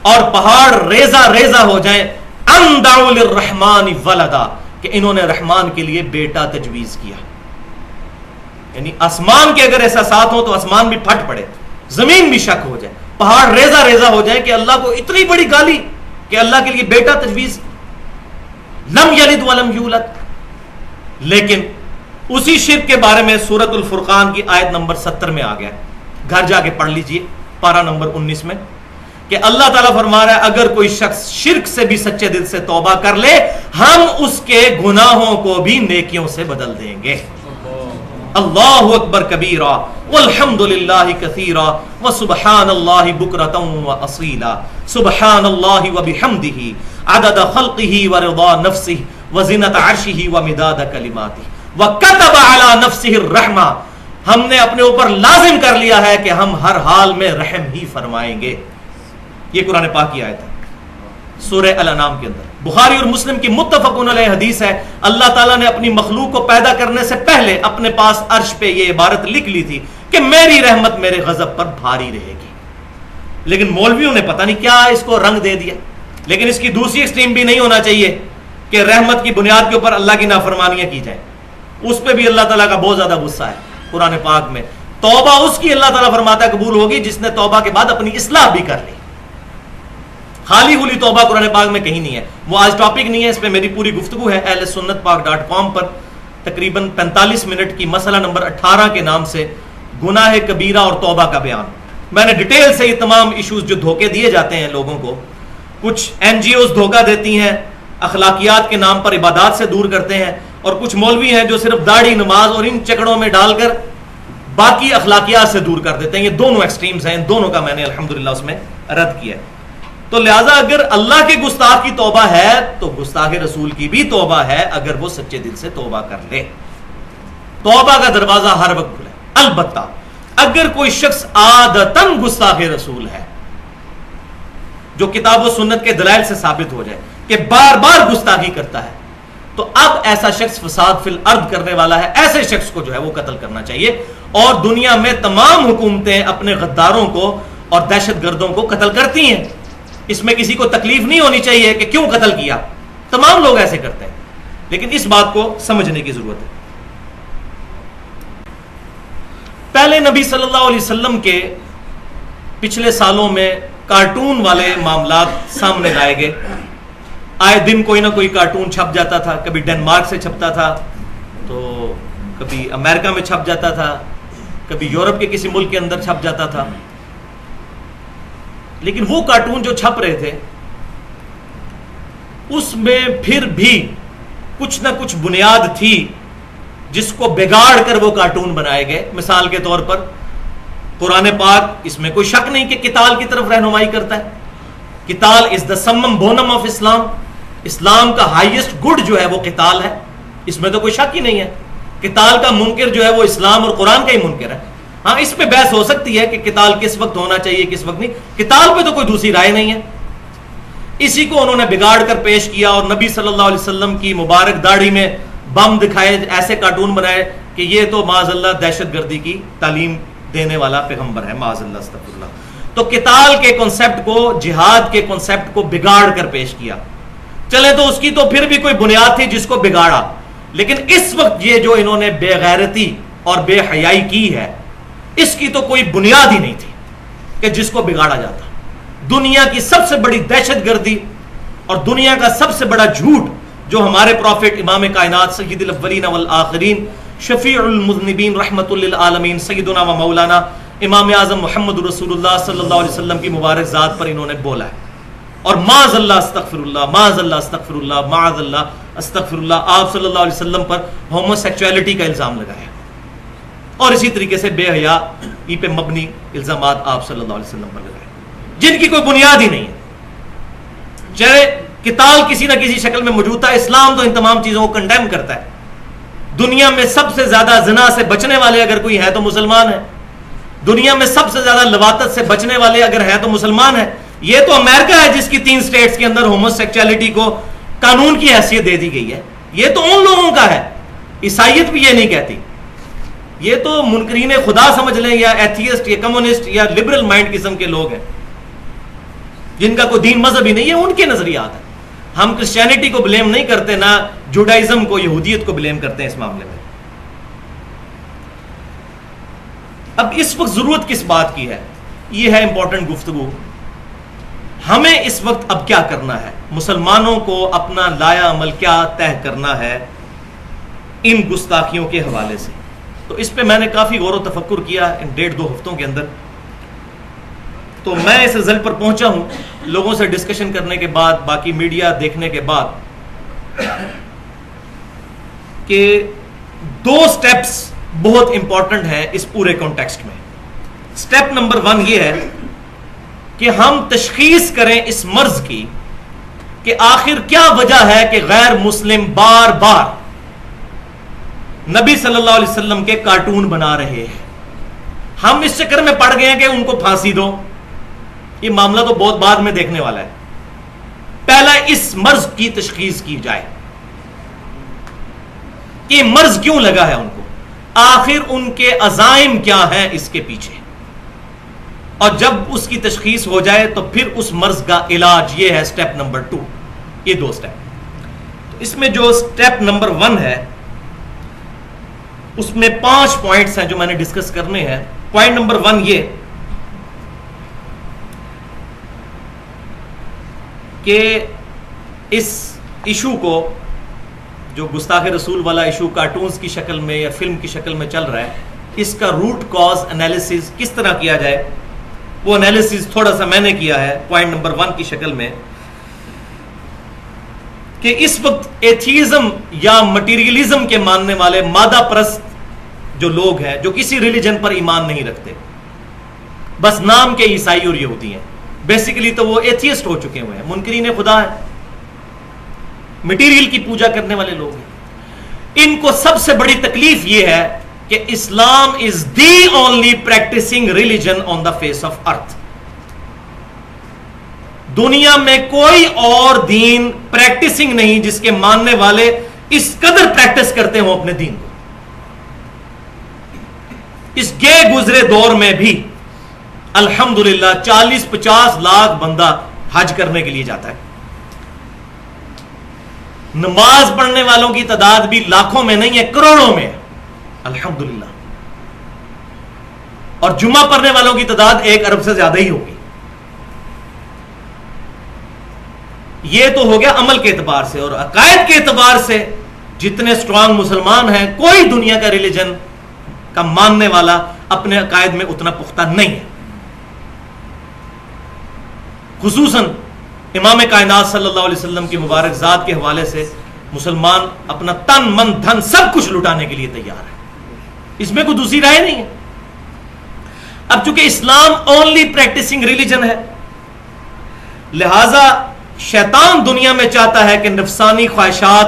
S1: اور پہاڑ ریزہ ریزہ ہو جائیں، ان دعوا للرحمن ولدا، کہ انہوں نے رحمان کے لیے بیٹا تجویز کیا۔ یعنی آسمان کے اگر احساسات ہوں تو آسمان بھی پھٹ پڑے، زمین بھی شک ہو جائے، پہاڑ ریزہ ریزہ ہو جائے کہ اللہ کو اتنی بڑی گالی کہ اللہ کے لیے بیٹا تجویز، لم یلد ولم یولد۔ لیکن اسی شرک کے بارے میں سورۃ الفرقان کی آیت نمبر 70 میں آ گیا، گھر جا کے پڑھ لیجئے، پارہ نمبر 19 میں، کہ اللہ تعالیٰ فرما رہا ہے اگر کوئی شخص شرک سے بھی سچے دل سے توبہ کر لے ہم اس کے گناہوں کو بھی نیکیوں سے بدل دیں گے۔ اللہ اکبر کبیرا والحمد للہ کثیرا وسبحان اللہ بکرۃ واصیلا، سبحان اللہ وبحمدہ عدد خلقہ ورضا نفسہ وزنۃ عرشہ ومداد کلماتہ وکتب علی نفسہ الرحمہ۔ ہم نے اپنے اوپر لازم کر لیا ہے کہ ہم ہر حال میں رحم ہی فرمائیں گے۔ یہ قرآن پاک کی آیت ہے سورہ الانعام کے اندر، بخاری اور مسلم کی متفقون علیہ حدیث ہے، اللہ تعالیٰ نے اپنی مخلوق کو پیدا کرنے سے پہلے اپنے پاس عرش پہ یہ عبارت لکھ لی تھی کہ میری رحمت میرے غضب پر بھاری رہے گی۔ لیکن مولویوں نے پتہ نہیں کیا اس کو رنگ دے دیا۔ لیکن اس کی دوسری ایکسٹریم بھی نہیں ہونا چاہیے کہ رحمت کی بنیاد کے اوپر اللہ کی نافرمانیاں کی جائیں، اس پہ بھی اللہ تعالیٰ کا بہت زیادہ غصہ ہے۔ قرآن پاک میں توبہ اس کی اللہ تعالیٰ فرماتا ہے قبول ہوگی جس نے توبہ کے بعد اپنی اصلاح بھی کر لی۔ خالی ہولی توبہ قرآن پاک میں کہیں نہیں ہے، وہ آج ٹاپک نہیں ہے، اس پہ میری پوری گفتگو ہے اہل سنت پاک.com پر، تقریباً 45 منٹ کی، مسئلہ نمبر 18 کے نام سے گناہ کبیرہ اور توبہ کا بیان۔ میں نے ڈیٹیل سے یہ تمام ایشوز جو دھوکے دیے جاتے ہیں لوگوں کو، کچھ NGOs دھوکہ دیتی ہیں، اخلاقیات کے نام پر عبادات سے دور کرتے ہیں، اور کچھ مولوی ہیں جو صرف داڑھی نماز اور ان چکروں میں ڈال کر باقی اخلاقیات سے دور کر دیتے ہیں۔ یہ دونوں ایکسٹریمز ہیں، ان دونوں کا میں نے الحمدللہ اس میں رد کیا ہے۔ تو لہٰذا اگر اللہ کے گستاخ کی توبہ ہے تو گستاخ رسول کی بھی توبہ ہے اگر وہ سچے دل سے توبہ کر لے۔ توبہ کا دروازہ ہر وقت کھلا ہے۔ البتہ اگر کوئی شخص عادتاً گستاخ رسول ہے جو کتاب و سنت کے دلائل سے ثابت ہو جائے کہ بار بار گستاخی کرتا ہے، تو اب ایسا شخص فساد فی الارض کرنے والا ہے، ایسے شخص کو جو ہے وہ قتل کرنا چاہیے۔ اور دنیا میں تمام حکومتیں اپنے غداروں کو اور دہشت گردوں کو قتل کرتی ہیں، اس میں کسی کو تکلیف نہیں ہونی چاہیے کہ کیوں قتل کیا، تمام لوگ ایسے کرتے ہیں، لیکن اس بات کو سمجھنے کی ضرورت ہے۔ پہلے نبی صلی اللہ علیہ وسلم کے پچھلے سالوں میں کارٹون والے معاملات سامنے لائے گئے، آئے دن کوئی نہ کوئی کارٹون چھپ جاتا تھا، کبھی ڈنمارک سے چھپتا تھا تو کبھی امریکہ میں چھپ جاتا تھا، کبھی یورپ کے کسی ملک کے اندر چھپ جاتا تھا۔ لیکن وہ کارٹون جو چھپ رہے تھے اس میں پھر بھی کچھ نہ کچھ بنیاد تھی جس کو بگاڑ کر وہ کارٹون بنائے گئے۔ مثال کے طور پر قرآن پاک، اس میں کوئی شک نہیں کہ قتال کی طرف رہنمائی کرتا ہے، قتال از دا سمم بونم آف اسلام، اسلام کا ہائیسٹ گڈ جو ہے وہ قتال ہے، اس میں تو کوئی شک ہی نہیں ہے. قتال کا منکر جو ہے وہ اسلام اور قرآن کا ہی منکر ہے. ہاں اس پہ بحث ہو سکتی ہے کہ قتال کس وقت ہونا چاہیے کس وقت نہیں، قتال پہ تو کوئی دوسری رائے نہیں ہے. اسی کو انہوں نے بگاڑ کر پیش کیا اور نبی صلی اللہ علیہ وسلم کی مبارک داڑھی میں بم دکھائے، ایسے کارٹون بنائے کہ یہ تو معاذ اللہ دہشت گردی کی تعلیم دینے والا پیغمبر ہے، معاذ اللہ استغفر اللہ. تو قتال کے کنسپٹ کو، جہاد کے کنسپٹ کو بگاڑ کر پیش کیا. چلے تو اس کی تو پھر بھی کوئی بنیاد تھی جس کو بگاڑا، لیکن اس وقت یہ جو انہوں نے بے غیرتی اور بے حیائی کی ہے، اس کی تو کوئی بنیاد ہی نہیں تھی کہ جس کو بگاڑا جاتا. دنیا کی سب سے بڑی دہشت گردی اور دنیا کا سب سے بڑا جھوٹ جو ہمارے پروفٹ امام کائنات سید الاولین والآخرین شفیع المذنبین رحمت للعالمین سیدنا و مولانا امام اعظم محمد رسول اللہ صلی اللہ علیہ وسلم کی مبارک ذات پر انہوں نے بولا ہے. اور معاذ اللہ استغفر اللہ، معاذ اللہ استغفر اللہ، معاذ اللہ استغفر اللہ، آپ صلی اللہ علیہ وسلم پر ہومو سیکچولیٹی کا الزام لگایا اور اسی طریقے سے بے حیائی پہ مبنی الزامات آپ صلی اللہ علیہ وسلم پر لگائے جن کی کوئی بنیاد ہی نہیں ہے. چاہے قتال کسی نہ کسی شکل میں موجود تھا، اسلام تو ان تمام چیزوں کو کنڈیم کرتا ہے. دنیا میں سب سے زیادہ زنا سے بچنے والے اگر کوئی ہے تو مسلمان ہے. دنیا میں سب سے زیادہ لواطت سے بچنے والے اگر ہے تو مسلمان ہے. یہ تو امریکہ ہے جس کی 3 اسٹیٹس کے اندر ہومو سیکچولیٹی کو قانون کی حیثیت دے دی گئی ہے. یہ تو ان لوگوں کا ہے، عیسائیت بھی یہ نہیں کہتی. یہ تو منکرین خدا سمجھ لیں یا ایتھیسٹ یا کمیونسٹ یا لبرل مائنڈ قسم کے لوگ ہیں جن کا کوئی دین مذہب ہی نہیں ہے، ان کے نظریات ہیں. ہم کرسچینٹی کو بلیم نہیں کرتے، نہ جوڈائزم کو، یہودیت کو بلیم کرتے ہیں اس معاملے میں. اب اس وقت ضرورت کس بات کی ہے، یہ ہے امپورٹنٹ گفتگو. ہمیں اس وقت اب کیا کرنا ہے، مسلمانوں کو اپنا لایا عمل کیا طے کرنا ہے ان گستاخیوں کے حوالے سے. تو اس پہ میں نے کافی غور و تفکر کیا ان 1.5-2 ہفتوں کے اندر. تو میں اس رزلٹ پر پہنچا ہوں لوگوں سے ڈسکشن کرنے کے بعد، باقی میڈیا دیکھنے کے بعد، کہ 2 سٹیپس بہت امپورٹنٹ ہیں اس پورے کانٹیکسٹ میں. سٹیپ نمبر 1 یہ ہے کہ ہم تشخیص کریں اس مرض کی کہ آخر کیا وجہ ہے کہ غیر مسلم بار بار نبی صلی اللہ علیہ وسلم کے کارٹون بنا رہے ہیں. ہم اس چکر میں پڑ گئے ہیں کہ ان کو پھانسی دو. یہ معاملہ تو بہت بعد میں دیکھنے والا ہے. پہلا اس مرض کی تشخیص کی جائے کہ مرض کیوں لگا ہے ان کو، آخر ان کے عزائم کیا ہیں اس کے پیچھے. اور جب اس کی تشخیص ہو جائے تو پھر اس مرض کا علاج، یہ ہے سٹیپ نمبر 2. یہ 2 سٹیپ. اس میں جو سٹیپ نمبر 1 ہے اس میں 5 پوائنٹس ہیں جو میں نے ڈسکس کرنے ہیں. پوائنٹ نمبر 1 یہ کہ اس ایشو کو، جو گستاخ رسول والا ایشو کارٹونز کی شکل میں یا فلم کی شکل میں چل رہا ہے، اس کا روٹ کاز انالیسز کس طرح کیا جائے، وہ انالیسز تھوڑا سا میں نے کیا ہے پوائنٹ نمبر 1 کی شکل میں. کہ اس وقت ایتھیزم یا مٹیریلزم کے ماننے والے مادہ پرست جو لوگ ہیں، جو کسی ریلیجن پر ایمان نہیں رکھتے، بس نام کے عیسائی اور یہودی ہیں، بیسیکلی تو وہ ایتھیسٹ ہو چکے ہوئے ہیں، منکرین خدا ہیں، مٹیریل کی پوجا کرنے والے لوگ ہیں. ان کو سب سے بڑی تکلیف یہ ہے کہ Islam is the only practicing religion on the face of earth. دنیا میں کوئی اور دین پریکٹسنگ نہیں جس کے ماننے والے اس قدر پریکٹس کرتے ہوں اپنے دین کو. اس گئے گزرے دور میں بھی الحمدللہ 40-50 لاکھ بندہ حج کرنے کے لیے جاتا ہے. نماز پڑھنے والوں کی تعداد بھی لاکھوں میں نہیں ہے، کروڑوں میں ہے الحمدللہ. اور جمعہ پڑھنے والوں کی تعداد 1 ارب سے زیادہ ہی ہوگی. یہ تو ہو گیا عمل کے اعتبار سے. اور عقائد کے اعتبار سے جتنے سٹرانگ مسلمان ہیں، کوئی دنیا کا ریلیجن کا ماننے والا اپنے عقائد میں اتنا پختہ نہیں ہے. خصوصاً امام کائنات صلی اللہ علیہ وسلم کی مبارک ذات کے حوالے سے مسلمان اپنا تن من دھن سب کچھ لٹانے کے لیے تیار ہے. اس میں کوئی دوسری رائے نہیں ہے. اب چونکہ اسلام اونلی پریکٹسنگ ریلیجن ہے، لہذا شیطان دنیا میں چاہتا ہے کہ نفسانی خواہشات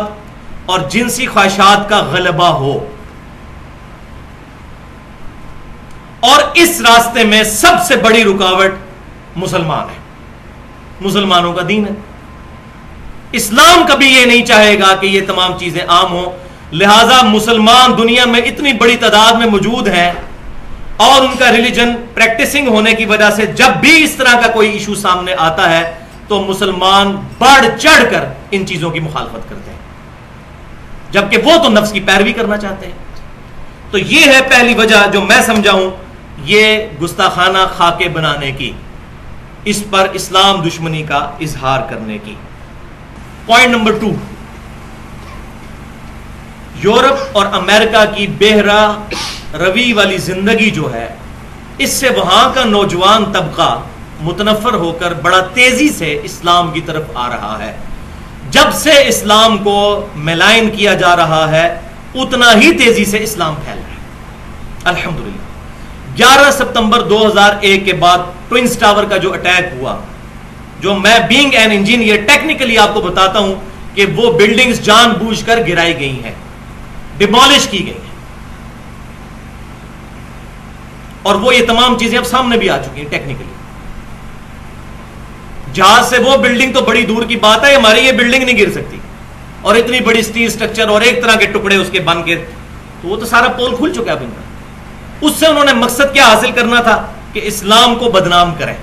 S1: اور جنسی خواہشات کا غلبہ ہو، اور اس راستے میں سب سے بڑی رکاوٹ مسلمان ہے، مسلمانوں کا دین ہے۔ اسلام کبھی یہ نہیں چاہے گا کہ یہ تمام چیزیں عام ہوں، لہذا مسلمان دنیا میں اتنی بڑی تعداد میں موجود ہیں اور ان کا ریلیجن پریکٹسنگ ہونے کی وجہ سے جب بھی اس طرح کا کوئی ایشو سامنے آتا ہے تو مسلمان بڑھ چڑھ کر ان چیزوں کی مخالفت کرتے ہیں، جبکہ وہ تو نفس کی پیروی کرنا چاہتے ہیں۔ تو یہ ہے پہلی وجہ جو میں سمجھاؤں، یہ گستاخانہ خاکے بنانے کی، اس پر اسلام دشمنی کا اظہار کرنے کی۔ پوائنٹ نمبر 2، یورپ اور امریکہ کی بہرا روی والی زندگی جو ہے، اس سے وہاں کا نوجوان طبقہ متنفر ہو کر بڑا تیزی سے اسلام کی طرف آ رہا ہے۔ جب سے اسلام کو ملائن کیا جا رہا ہے اتنا ہی تیزی سے اسلام پھیل رہا ہے الحمدللہ۔ 11 ستمبر 2001 کے بعد ٹوئنز ٹاور کا جو اٹیک ہوا، جو میں بینگ این انجینئر ٹیکنیکلی آپ کو بتاتا ہوں کہ وہ بلڈنگز جان بوجھ کر گرائی گئی ہیں، ڈیمالش کی گئی ہیں، اور وہ یہ تمام چیزیں اب سامنے بھی آ چکی ہیں ٹیکنیکلی۔ جہاز سے وہ بلڈنگ تو بڑی دور کی بات ہے، ہماری یہ بلڈنگ نہیں گر سکتی، اور اتنی بڑی سٹیل سٹرکچر اور ایک طرح کے ٹکڑے اس کے بن کے، تو وہ تو سارا پول کھل چکا ہے بن۔ اس سے انہوں نے مقصد کیا حاصل کرنا تھا کہ اسلام کو بدنام کریں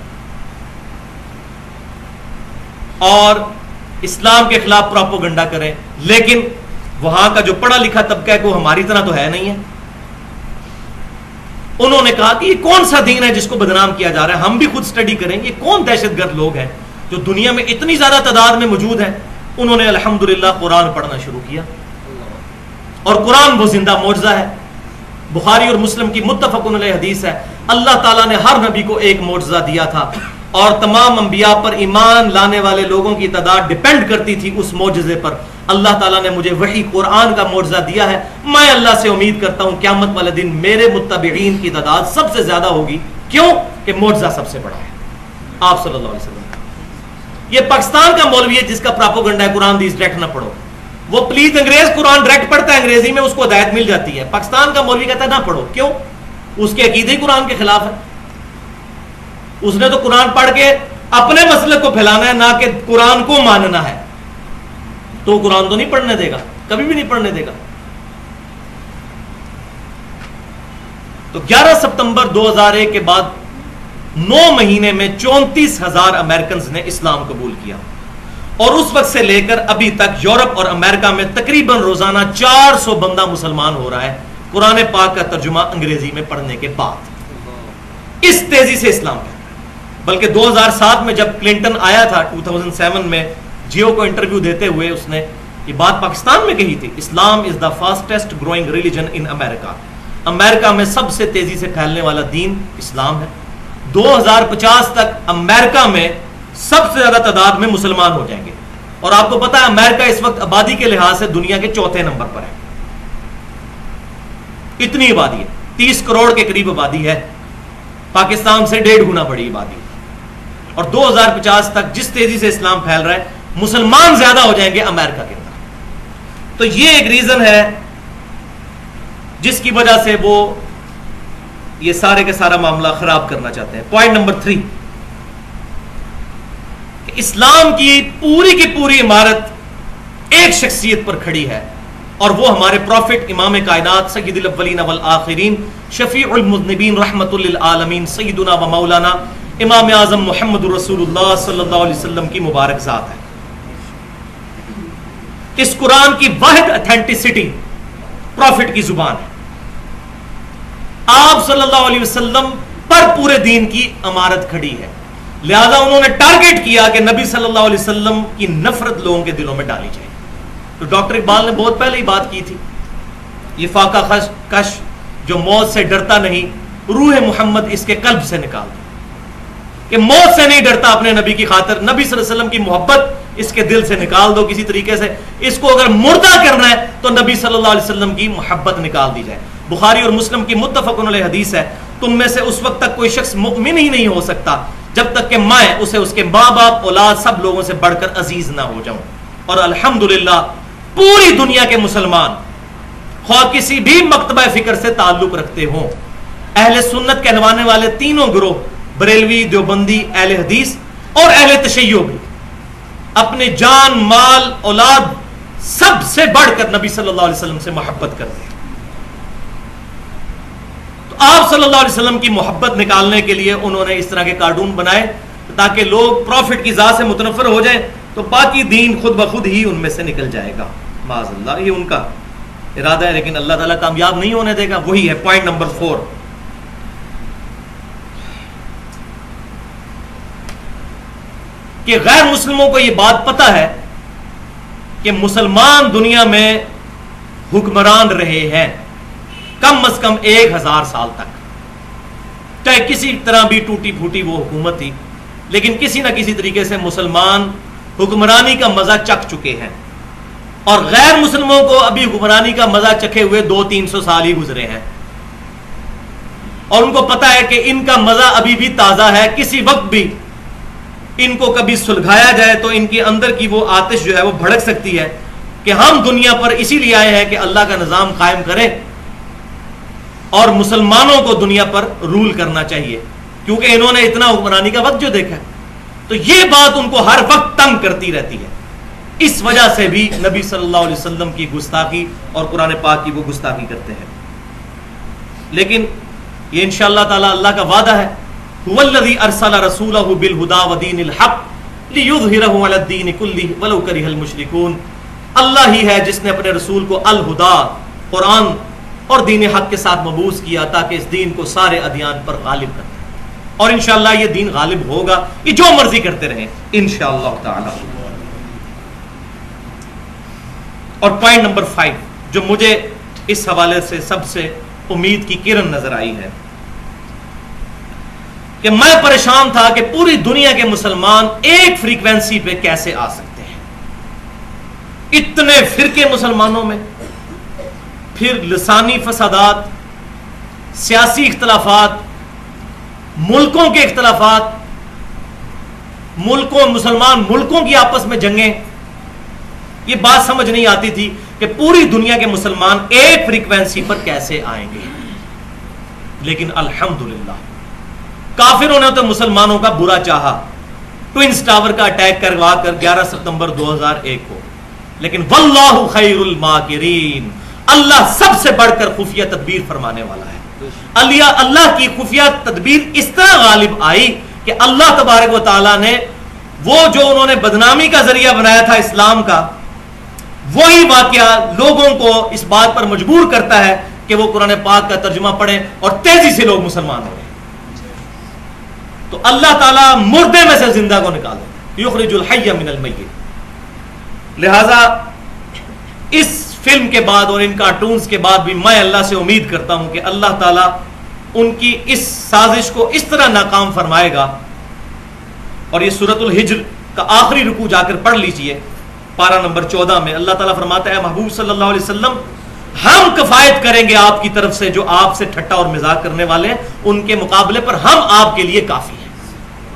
S1: اور اسلام کے خلاف پروپیگنڈا کریں، لیکن وہاں کا جو پڑھا لکھا طبقہ ہے وہ ہماری طرح تو ہے نہیں ہے۔ انہوں نے کہا کہ یہ کون سا دین ہے جس کو بدنام کیا جا رہا ہے، ہم بھی خود سٹڈی کریں گے کون دہشت گرد لوگ ہیں جو دنیا میں اتنی زیادہ تعداد میں موجود ہیں۔ انہوں نے الحمدللہ قرآن پڑھنا شروع کیا، اور قرآن وہ زندہ معجزہ ہے۔ بخاری اور مسلم کی متفق علیہ حدیث ہے، اللہ تعالیٰ نے ہر نبی کو ایک معجزہ دیا تھا، اور تمام انبیاء پر ایمان لانے والے لوگوں کی تعداد ڈیپینڈ کرتی تھی اس معجزے پر۔ اللہ تعالیٰ نے مجھے وحی قرآن کا معجزہ دیا ہے، میں اللہ سے امید کرتا ہوں قیامت والے دن میرے متبعین کی تعداد سب سے زیادہ ہوگی، کیوں کہ معجزہ سب سے بڑا ہے آپ صلی اللہ علیہ وسلم۔ یہ پاکستان کا مولوی ہے جس کا پراپوگنڈا ہے قرآن حدیث ڈائریکٹ نہ پڑھو، وہ پلیز انگریز قرآن ڈائریکٹ پڑھتا ہے انگریزی میں، اس کو ہدایت مل جاتی ہے۔ پاکستان کا مولوی کہتا ہے نہ پڑھو، کیوں؟ اس کے عقیدے ہی قرآن کے خلاف ہے، اس نے تو قرآن پڑھ کے اپنے مسلک کو پھیلانا ہے، نہ کہ قرآن کو ماننا ہے، تو قرآن تو نہیں پڑھنے دے گا، کبھی بھی نہیں پڑھنے دے گا۔ تو 11 ستمبر 2001 کے بعد 9 مہینے میں 34,000 امریکنز نے اسلام قبول کیا، اور اس وقت سے لے کر ابھی تک یورپ اور امریکہ میں تقریباً روزانہ 400 بندہ مسلمان ہو رہا ہے قرآن پاک کا ترجمہ انگریزی میں پڑھنے کے بعد۔ اس تیزی سے اسلام ہے، بلکہ 2007 میں جب کلنٹن آیا تھا 2007 میں جیو کو انٹرویو دیتے ہوئے اس نے یہ بات پاکستان میں کہی تھی، اسلام از دا فاسٹسٹ گروئنگ ریلیجن ان امریکہ، امریکہ میں سب سے تیزی سے پھیلنے والا دین اسلام ہے۔ 2050 تک امریکہ میں سب سے زیادہ تعداد میں مسلمان ہو جائیں گے، اور آپ کو پتا ہے امریکہ اس وقت آبادی کے لحاظ سے دنیا کے 4تھے نمبر پر ہے، اتنی آبادی ہے، 30 کروڑ کے قریب آبادی ہے، پاکستان سے 1.5 گنا بڑی آبادی، اور 2050 تک جس تیزی سے اسلام پھیل رہا ہے مسلمان زیادہ ہو جائیں گے امریکہ کے اندر۔ تو یہ ایک ریزن ہے جس کی وجہ سے وہ یہ سارے کے سارا معاملہ خراب کرنا چاہتے ہیں۔ پوائنٹ نمبر 3، اسلام کی پوری عمارت ایک شخصیت پر کھڑی ہے، اور وہ ہمارے پروفٹ امام کائنات سید الاولین والآخرین شفیع المذنبین رحمت للعالمین سیدنا و مولانا امام اعظم محمد رسول اللہ صلی اللہ علیہ وسلم کی مبارک ذات ہے۔ اس قرآن کی واحد اتھینٹسٹی پروفٹ کی زبان ہے، آپ صلی اللہ علیہ وسلم پر پورے دین کی عمارت کھڑی ہے، لہذا انہوں نے ٹارگٹ کیا کہ نبی صلی اللہ علیہ وسلم کی نفرت لوگوں کے دلوں میں ڈالی جائے۔ تو ڈاکٹر اقبال نے بہت پہلے ہی بات کی تھی، یہ فاقہ کش جو موت سے ڈرتا نہیں، روح محمد اس کے قلب سے نکال دو، کہ موت سے نہیں ڈرتا اپنے نبی کی خاطر، نبی صلی اللہ علیہ وسلم کی محبت اس کے دل سے نکال دو کسی طریقے سے، اس کو اگر مردہ کرنا ہے تو نبی صلی اللہ علیہ وسلم کی محبت نکال دی جائے۔ بخاری اور مسلم کی متفق علیہ حدیث ہے، تم میں سے اس وقت تک کوئی شخص مؤمن ہی نہیں ہو سکتا جب تک کہ میں اسے اس کے ماں باپ اولاد سب لوگوں سے بڑھ کر عزیز نہ ہو جاؤں. اور الحمدللہ پوری دنیا کے مسلمان خواہ کسی بھی مکتبہ فکر سے تعلق رکھتے ہوں، اہل سنت کہلوانے والے تینوں گروہ، بریلوی، دیوبندی، اہل حدیث اور اہل تشیع بھی، اپنے جان، مال، اولاد سب سے بڑھ کر نبی صلی اللہ علیہ وسلم سے محبت کرتے ہیں. تو آپ صلی اللہ علیہ وسلم کی محبت نکالنے کے لیے انہوں نے اس طرح کے کارٹون بنائے تاکہ لوگ پروفٹ کی ذات سے متنفر ہو جائیں تو باقی دین خود بخود ہی ان میں سے نکل جائے گا. معاذ اللہ، یہ ان کا ارادہ ہے لیکن اللہ تعالیٰ کامیاب نہیں ہونے دے گا. وہی ہے پوائنٹ نمبر 4 کہ غیر مسلموں کو یہ بات پتہ ہے کہ مسلمان دنیا میں حکمران رہے ہیں کم از کم 1000 سال تک، چاہے کسی طرح بھی ٹوٹی پھوٹی وہ حکومت تھی، لیکن کسی نہ کسی طریقے سے مسلمان حکمرانی کا مزہ چکھ چکے ہیں. اور غیر مسلموں کو ابھی حکمرانی کا مزہ چکھے ہوئے 200-300 سال ہی گزرے ہیں، اور ان کو پتا ہے کہ ان کا مزہ ابھی بھی تازہ ہے. کسی وقت بھی ان کو کبھی سلگھایا جائے تو ان کے اندر کی وہ آتش جو ہے وہ بھڑک سکتی ہے کہ ہم دنیا پر اسی لیے آئے ہیں کہ اللہ کا نظام قائم کریں اور مسلمانوں کو دنیا پر رول کرنا چاہیے، کیونکہ انہوں نے اتنا حکمرانی کا وقت جو دیکھا ہے. تو یہ بات ان کو ہر وقت تنگ کرتی رہتی ہے. اس وجہ سے بھی نبی صلی اللہ علیہ وسلم کی گستاخی اور قرآن پاک کی وہ گستاخی کرتے ہیں. لیکن یہ انشاءاللہ تعالی اللہ کا وعدہ ہے، هو الذی ارسل رسولہ بالہدی ودین الحق لیظہرہ علی الدین کلہ ولو کرہ المشرکون. اللہ ہی ہے جس نے اپنے رسول کو الہدا، قرآن اور دین حق کے ساتھ مبعوث کیا تاکہ اس دین کو سارے ادیان پر غالب کرے. اور انشاءاللہ یہ دین غالب ہوگا، یہ جو مرضی کرتے رہیں انشاءاللہ تعالی. اور پوائنٹ نمبر 5 جو مجھے اس حوالے سے سب سے امید کی کرن نظر آئی ہے کہ میں پریشان تھا کہ پوری دنیا کے مسلمان ایک فریکوینسی پہ کیسے آ سکتے ہیں. اتنے فرقے مسلمانوں میں، پھر لسانی فسادات، سیاسی اختلافات، ملکوں کے اختلافات، مسلمان ملکوں کی آپس میں جنگیں. یہ بات سمجھ نہیں آتی تھی کہ پوری دنیا کے مسلمان ایک فریکوینسی پر کیسے آئیں گے. لیکن الحمدللہ کافروں نے تو مسلمانوں کا برا چاہا، ٹوئنز ٹاور کا اٹیک کروا کر 11 ستمبر 2001 کو. لیکن واللہ خیر الماکرین، اللہ سب سے بڑھ کر خفیہ تدبیر فرمانے والا ہے. اللہ کی خفیہ تدبیر اس طرح غالب آئی کہ اللہ تبارک و تعالیٰ نے وہ جو انہوں نے بدنامی کا ذریعہ بنایا تھا اسلام کا، وہی واقعہ لوگوں کو اس بات پر مجبور کرتا ہے کہ وہ قرآن پاک کا ترجمہ پڑھیں اور تیزی سے لوگ مسلمان ہو گئے. تو اللہ تعالیٰ مردے میں سے زندہ کو نکال دیتا ہے، یخرج الحی من المیت. لہذا اس فلم کے بعد اور ان کارٹونز کے بعد بھی میں اللہ سے امید کرتا ہوں کہ اللہ تعالیٰ ان کی اس سازش کو اس طرح ناکام فرمائے گا. اور یہ سورۃ الحجر کا آخری رکوع جا کر پڑھ لیجئے، پارہ نمبر 14 میں اللہ تعالیٰ فرماتا ہے محبوب صلی اللہ علیہ وسلم ہم کفایت کریں گے آپ کی طرف سے جو آپ سے ٹھٹا اور مزاق کرنے والے ہیں، ان کے مقابلے پر ہم آپ کے لیے کافی ہیں.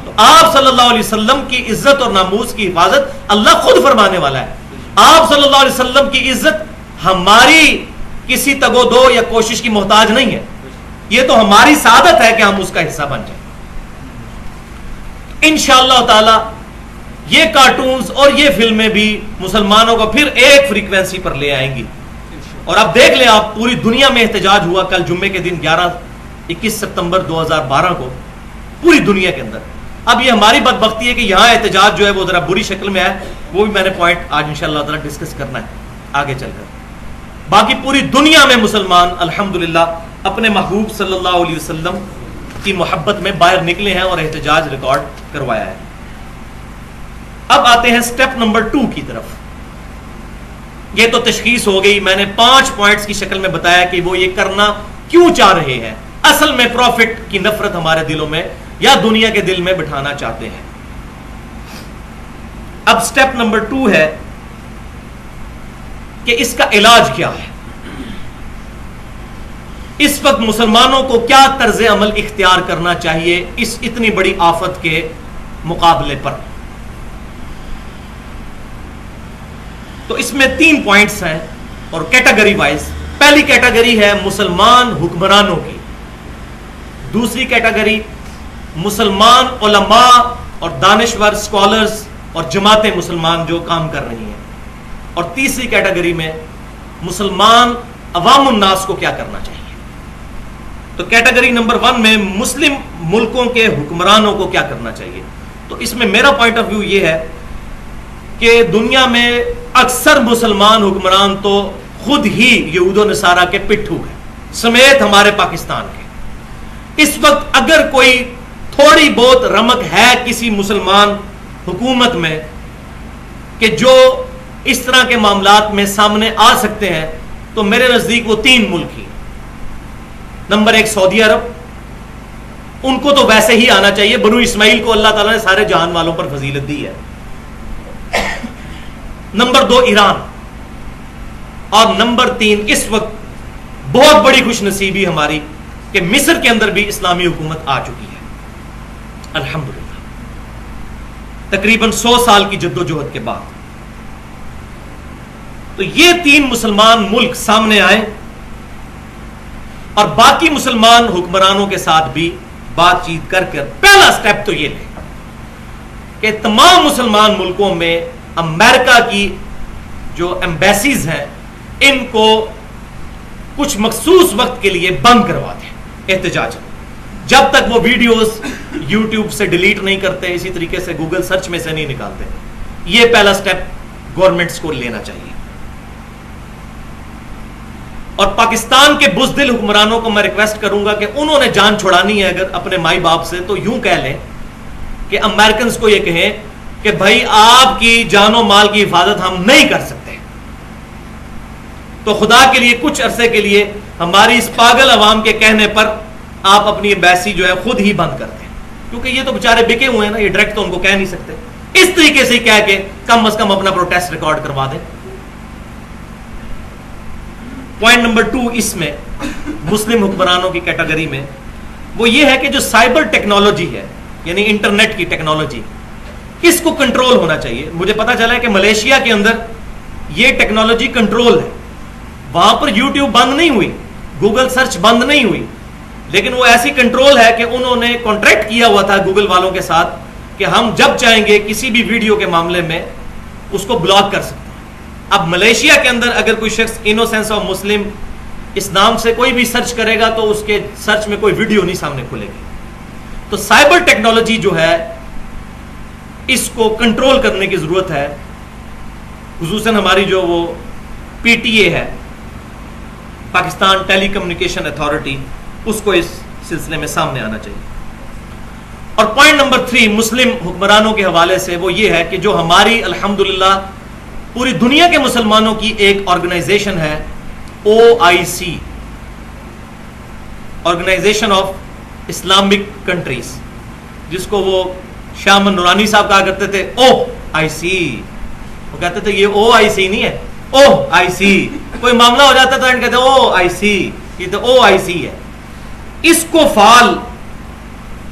S1: تو آپ صلی اللہ علیہ وسلم کی عزت اور ناموس کی حفاظت اللہ خود فرمانے والا ہے. آپ صلی اللہ علیہ وسلم کی عزت ہماری کسی تگ و دو یا کوشش کی محتاج نہیں ہے، یہ تو ہماری سعادت ہے کہ ہم اس کا حصہ بن جائیں. انشاءاللہ تعالی یہ کارٹونز اور یہ فلمیں بھی مسلمانوں کو پھر ایک فریکوینسی پر لے آئیں گی. اور اب دیکھ لیں آپ، پوری دنیا میں احتجاج ہوا کل جمعے کے دن 21 ستمبر 2012 کو پوری دنیا کے اندر. اب یہ ہماری بدبختی ہے کہ یہاں احتجاج جو ہے وہ ذرا بری شکل میں ہے، وہ بھی میں نے پوائنٹ آج انشاءاللہ تعالی ڈسکس کرنا ہے آگے چل کر. باقی پوری دنیا میں مسلمان الحمدللہ اپنے محبوب صلی اللہ علیہ وسلم کی محبت میں باہر نکلے ہیں اور احتجاج ریکارڈ کروایا ہے. اب آتے ہیں سٹیپ نمبر 2 کی طرف. یہ تو تشخیص ہو گئی، میں نے 5 پوائنٹس کی شکل میں بتایا کہ وہ یہ کرنا کیوں چاہ رہے ہیں. اصل میں پروفٹ کی نفرت ہمارے دلوں میں یا دنیا کے دل میں بٹھانا چاہتے ہیں. اب سٹیپ نمبر 2 ہے کہ اس کا علاج کیا ہے. اس وقت مسلمانوں کو کیا طرز عمل اختیار کرنا چاہیے اس اتنی بڑی آفت کے مقابلے پر. تو اس میں 3 پوائنٹس ہیں اور کیٹیگری وائز. پہلی کیٹیگری ہے مسلمان حکمرانوں کی، دوسری کیٹیگری مسلمان علماء اور دانشور اسکالرز اور جماعتیں مسلمان جو کام کر رہی ہیں، اور تیسری کیٹیگری میں مسلمان عوام الناس کو کیا کرنا چاہیے. تو کیٹیگری نمبر 1 میں مسلم ملکوں کے حکمرانوں کو کیا کرنا چاہیے. تو اس میں میرا پوائنٹ آف ویو یہ ہے کہ دنیا میں اکثر مسلمان حکمران تو خود ہی یہود و نصارہ کے پٹھو ہیں، سمیت ہمارے پاکستان کے. اس وقت اگر کوئی تھوڑی بہت رمق ہے کسی مسلمان حکومت میں کہ جو اس طرح کے معاملات میں سامنے آ سکتے ہیں، تو میرے نزدیک وہ 3 ملک ہی. نمبر 1 سعودی عرب، ان کو تو ویسے ہی آنا چاہیے، بنو اسماعیل کو اللہ تعالیٰ نے سارے جہان والوں پر فضیلت دی ہے. نمبر 2 ایران، اور نمبر 3 اس وقت بہت بڑی خوش نصیبی ہماری کہ مصر کے اندر بھی اسلامی حکومت آ چکی ہے الحمدللہ، تقریباً 100 سال کی جدوجہد کے بعد. تو یہ 3 مسلمان ملک سامنے آئے اور باقی مسلمان حکمرانوں کے ساتھ بھی بات چیت کر پہلا سٹیپ تو یہ لے کہ تمام مسلمان ملکوں میں امریکہ کی جو ایمبیسیز ہیں ان کو کچھ مخصوص وقت کے لیے بند کروا دیں احتجاج، جب تک وہ ویڈیوز یوٹیوب سے ڈیلیٹ نہیں کرتے، اسی طریقے سے گوگل سرچ میں سے نہیں نکالتے. یہ پہلا سٹیپ گورنمنٹس کو لینا چاہیے. اور پاکستان کے بزدل حکمرانوں کو میں ریکویسٹ کروں گا کہ انہوں نے جان چھڑانی ہے اگر اپنے مائی باپ سے، تو یوں کہہ لیں کہ امریکنز کو یہ کہیں کہ بھائی آپ کی جان و مال کی حفاظت ہم نہیں کر سکتے، تو خدا کے لیے کچھ عرصے کے لیے ہماری اس پاگل عوام کے کہنے پر آپ اپنی ایمبیسی جو ہے خود ہی بند کر دیں، کیونکہ یہ تو بیچارے بکے ہوئے ہیں نا، یہ ڈائریکٹ تو ان کو کہہ نہیں سکتے. اس طریقے سے کہہ کے کم از کم اپنا پروٹیسٹ ریکارڈ کروا دیں. پوائنٹ نمبر 2 اس میں مسلم حکمرانوں کی کیٹیگری میں وہ یہ ہے کہ جو سائبر ٹیکنالوجی ہے، یعنی انٹرنیٹ کی ٹیکنالوجی، اس کو کنٹرول ہونا چاہیے. مجھے پتا چلا ہے کہ ملیشیا کے اندر یہ ٹیکنالوجی کنٹرول ہے، وہاں پر یوٹیوب بند نہیں ہوئی، گوگل سرچ بند نہیں ہوئی، لیکن وہ ایسی کنٹرول ہے کہ انہوں نے کانٹریکٹ کیا ہوا تھا گوگل والوں کے ساتھ کہ ہم جب چاہیں گے کسی بھی ویڈیو کے معاملے میں اس کو بلاک کر سکتے ہیں. اب ملیشیا کے اندر اگر کوئی شخص انوسینس آف مسلم اس نام سے کوئی بھی سرچ کرے گا تو اس کے سرچ میں کوئی ویڈیو نہیں سامنے کھلے گی. تو سائبر ٹیکنالوجی جو ہے اس کو کنٹرول کرنے کی ضرورت ہے، خصوصاً ہماری جو وہ پی ٹی اے ہے، پاکستان ٹیلی کمیونیکیشن اتھارٹی، اس کو اس سلسلے میں سامنے آنا چاہیے. اور پوائنٹ نمبر 3 مسلم حکمرانوں کے حوالے سے وہ یہ ہے کہ جو ہماری الحمدللہ پوری دنیا کے مسلمانوں کی ایک آرگنائزیشن ہے OIC، organization of Islamic countries, جس کو وہ شاہ من نورانی صاحب کہا کرتے تھے OIC، وہ کہتے تھے یہ OIC نہیں ہے OIC، کوئی معاملہ ہو جاتا تھا کہتے OIC، یہ تو OIC ہے. اس کو فعال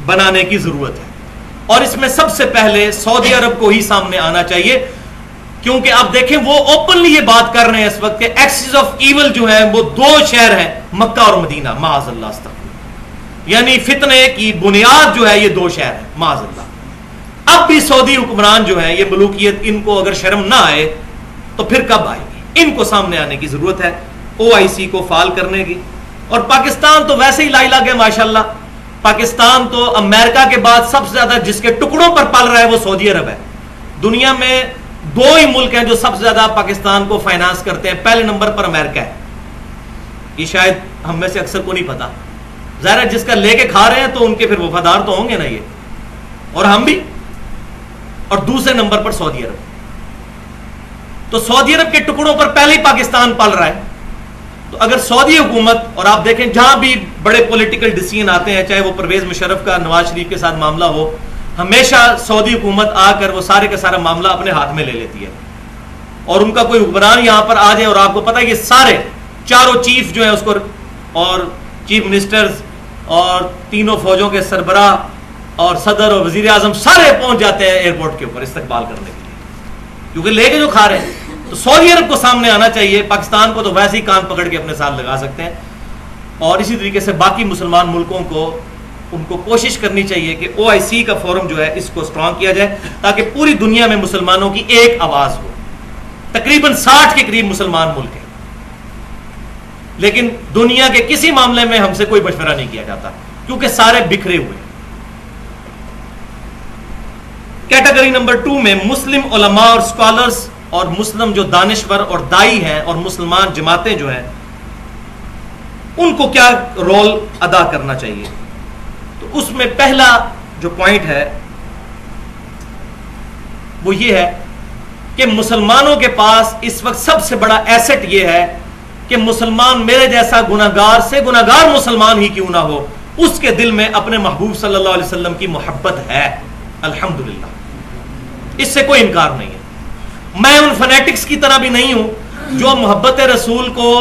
S1: بنانے کی ضرورت ہے اور اس میں سب سے پہلے سعودی عرب کو ہی سامنے آنا چاہیے، کیونکہ آپ دیکھیں وہ اوپنلی یہ بات کر رہے ہیں اس وقت کہ ایکسس آف ایول جو ہے وہ 2 شہر ہیں، مکہ اور مدینہ، معاذ اللہ استغفر، یعنی فتنے کی بنیاد جو ہے یہ 2 شہر ہیں معاذ اللہ. اب بھی سعودی حکمران جو ہیں یہ ملوکیت، ان کو اگر شرم نہ آئے تو پھر کب آئے گی؟ ان کو سامنے آنے کی ضرورت ہے، OIC کو فعال کرنے کی. اور پاکستان تو ویسے ہی لائی لاگ ہے ماشاءاللہ. پاکستان تو امریکہ کے بعد سب سے زیادہ جس کے ٹکڑوں پر پل رہا ہے وہ سعودی عرب ہے. دنیا میں 2 ہی ملک ہیں جو سب سے زیادہ پاکستان کو فائنانس کرتے ہیں. پہلے نمبر پر امریکہ ہے، یہ شاید ہم میں سے اکثر کو نہیں پتا. ظاہر ہے جس کا لے کے کھا رہے ہیں تو ان کے پھر وفادار تو ہوں گے نا یہ، اور ہم بھی. اور دوسرے نمبر پر سعودی عرب. تو سعودی عرب کے ٹکڑوں پر پہلے ہی پاکستان پل رہا ہے. تو اگر سعودی حکومت، اور آپ دیکھیں جہاں بھی بڑے پولیٹیکل ڈیسیژن آتے ہیں، چاہے وہ پرویز مشرف کا نواز شریف کے ساتھ معاملہ ہو، ہمیشہ سعودی حکومت آ کر وہ سارے کا سارا معاملہ اپنے ہاتھ میں لے لیتی ہے. اور ان کا کوئی حکمران یہاں پر آ جائے اور آپ کو پتہ ہے کہ سارے 4 چیف جو ہیں اس کو، اور چیف منسٹرز اور تینوں فوجوں کے سربراہ اور صدر اور وزیر اعظم سارے پہنچ جاتے ہیں ایئرپورٹ کے اوپر استقبال کرنے کے لیے، کیونکہ لے کے جو کھا رہے ہیں. تو سعودی عرب کو سامنے آنا چاہیے. پاکستان کو تو ویسے ہی کان پکڑ کے اپنے ساتھ لگا سکتے ہیں. اور اسی طریقے سے باقی مسلمان ملکوں کو ان کو کوشش کرنی چاہیے کہ OIC کا فورم جو ہے اس کو اسٹرانگ کیا جائے تاکہ پوری دنیا میں مسلمانوں کی ایک آواز ہو. تقریباً 60 کے قریب مسلمان ملک ہیں، لیکن دنیا کے کسی معاملے میں ہم سے کوئی مشورہ نہیں کیا جاتا کیونکہ سارے بکھرے ہوئے. کیٹیگری نمبر 2 میں مسلم علماء اور اسکالرز اور مسلم جو دانشور اور دائی ہیں اور مسلمان جماعتیں جو ہیں ان کو کیا رول ادا کرنا چاہیے. تو اس میں پہلا جو پوائنٹ ہے وہ یہ ہے کہ مسلمانوں کے پاس اس وقت سب سے بڑا ایسٹ یہ ہے کہ مسلمان میرے جیسا گناہگار سے گناہگار مسلمان ہی کیوں نہ ہو، اس کے دل میں اپنے محبوب صلی اللہ علیہ وسلم کی محبت ہے. الحمدللہ، اس سے کوئی انکار نہیں ہے. میں ان فنیٹکس کی طرح بھی نہیں ہوں جو محبت رسول کو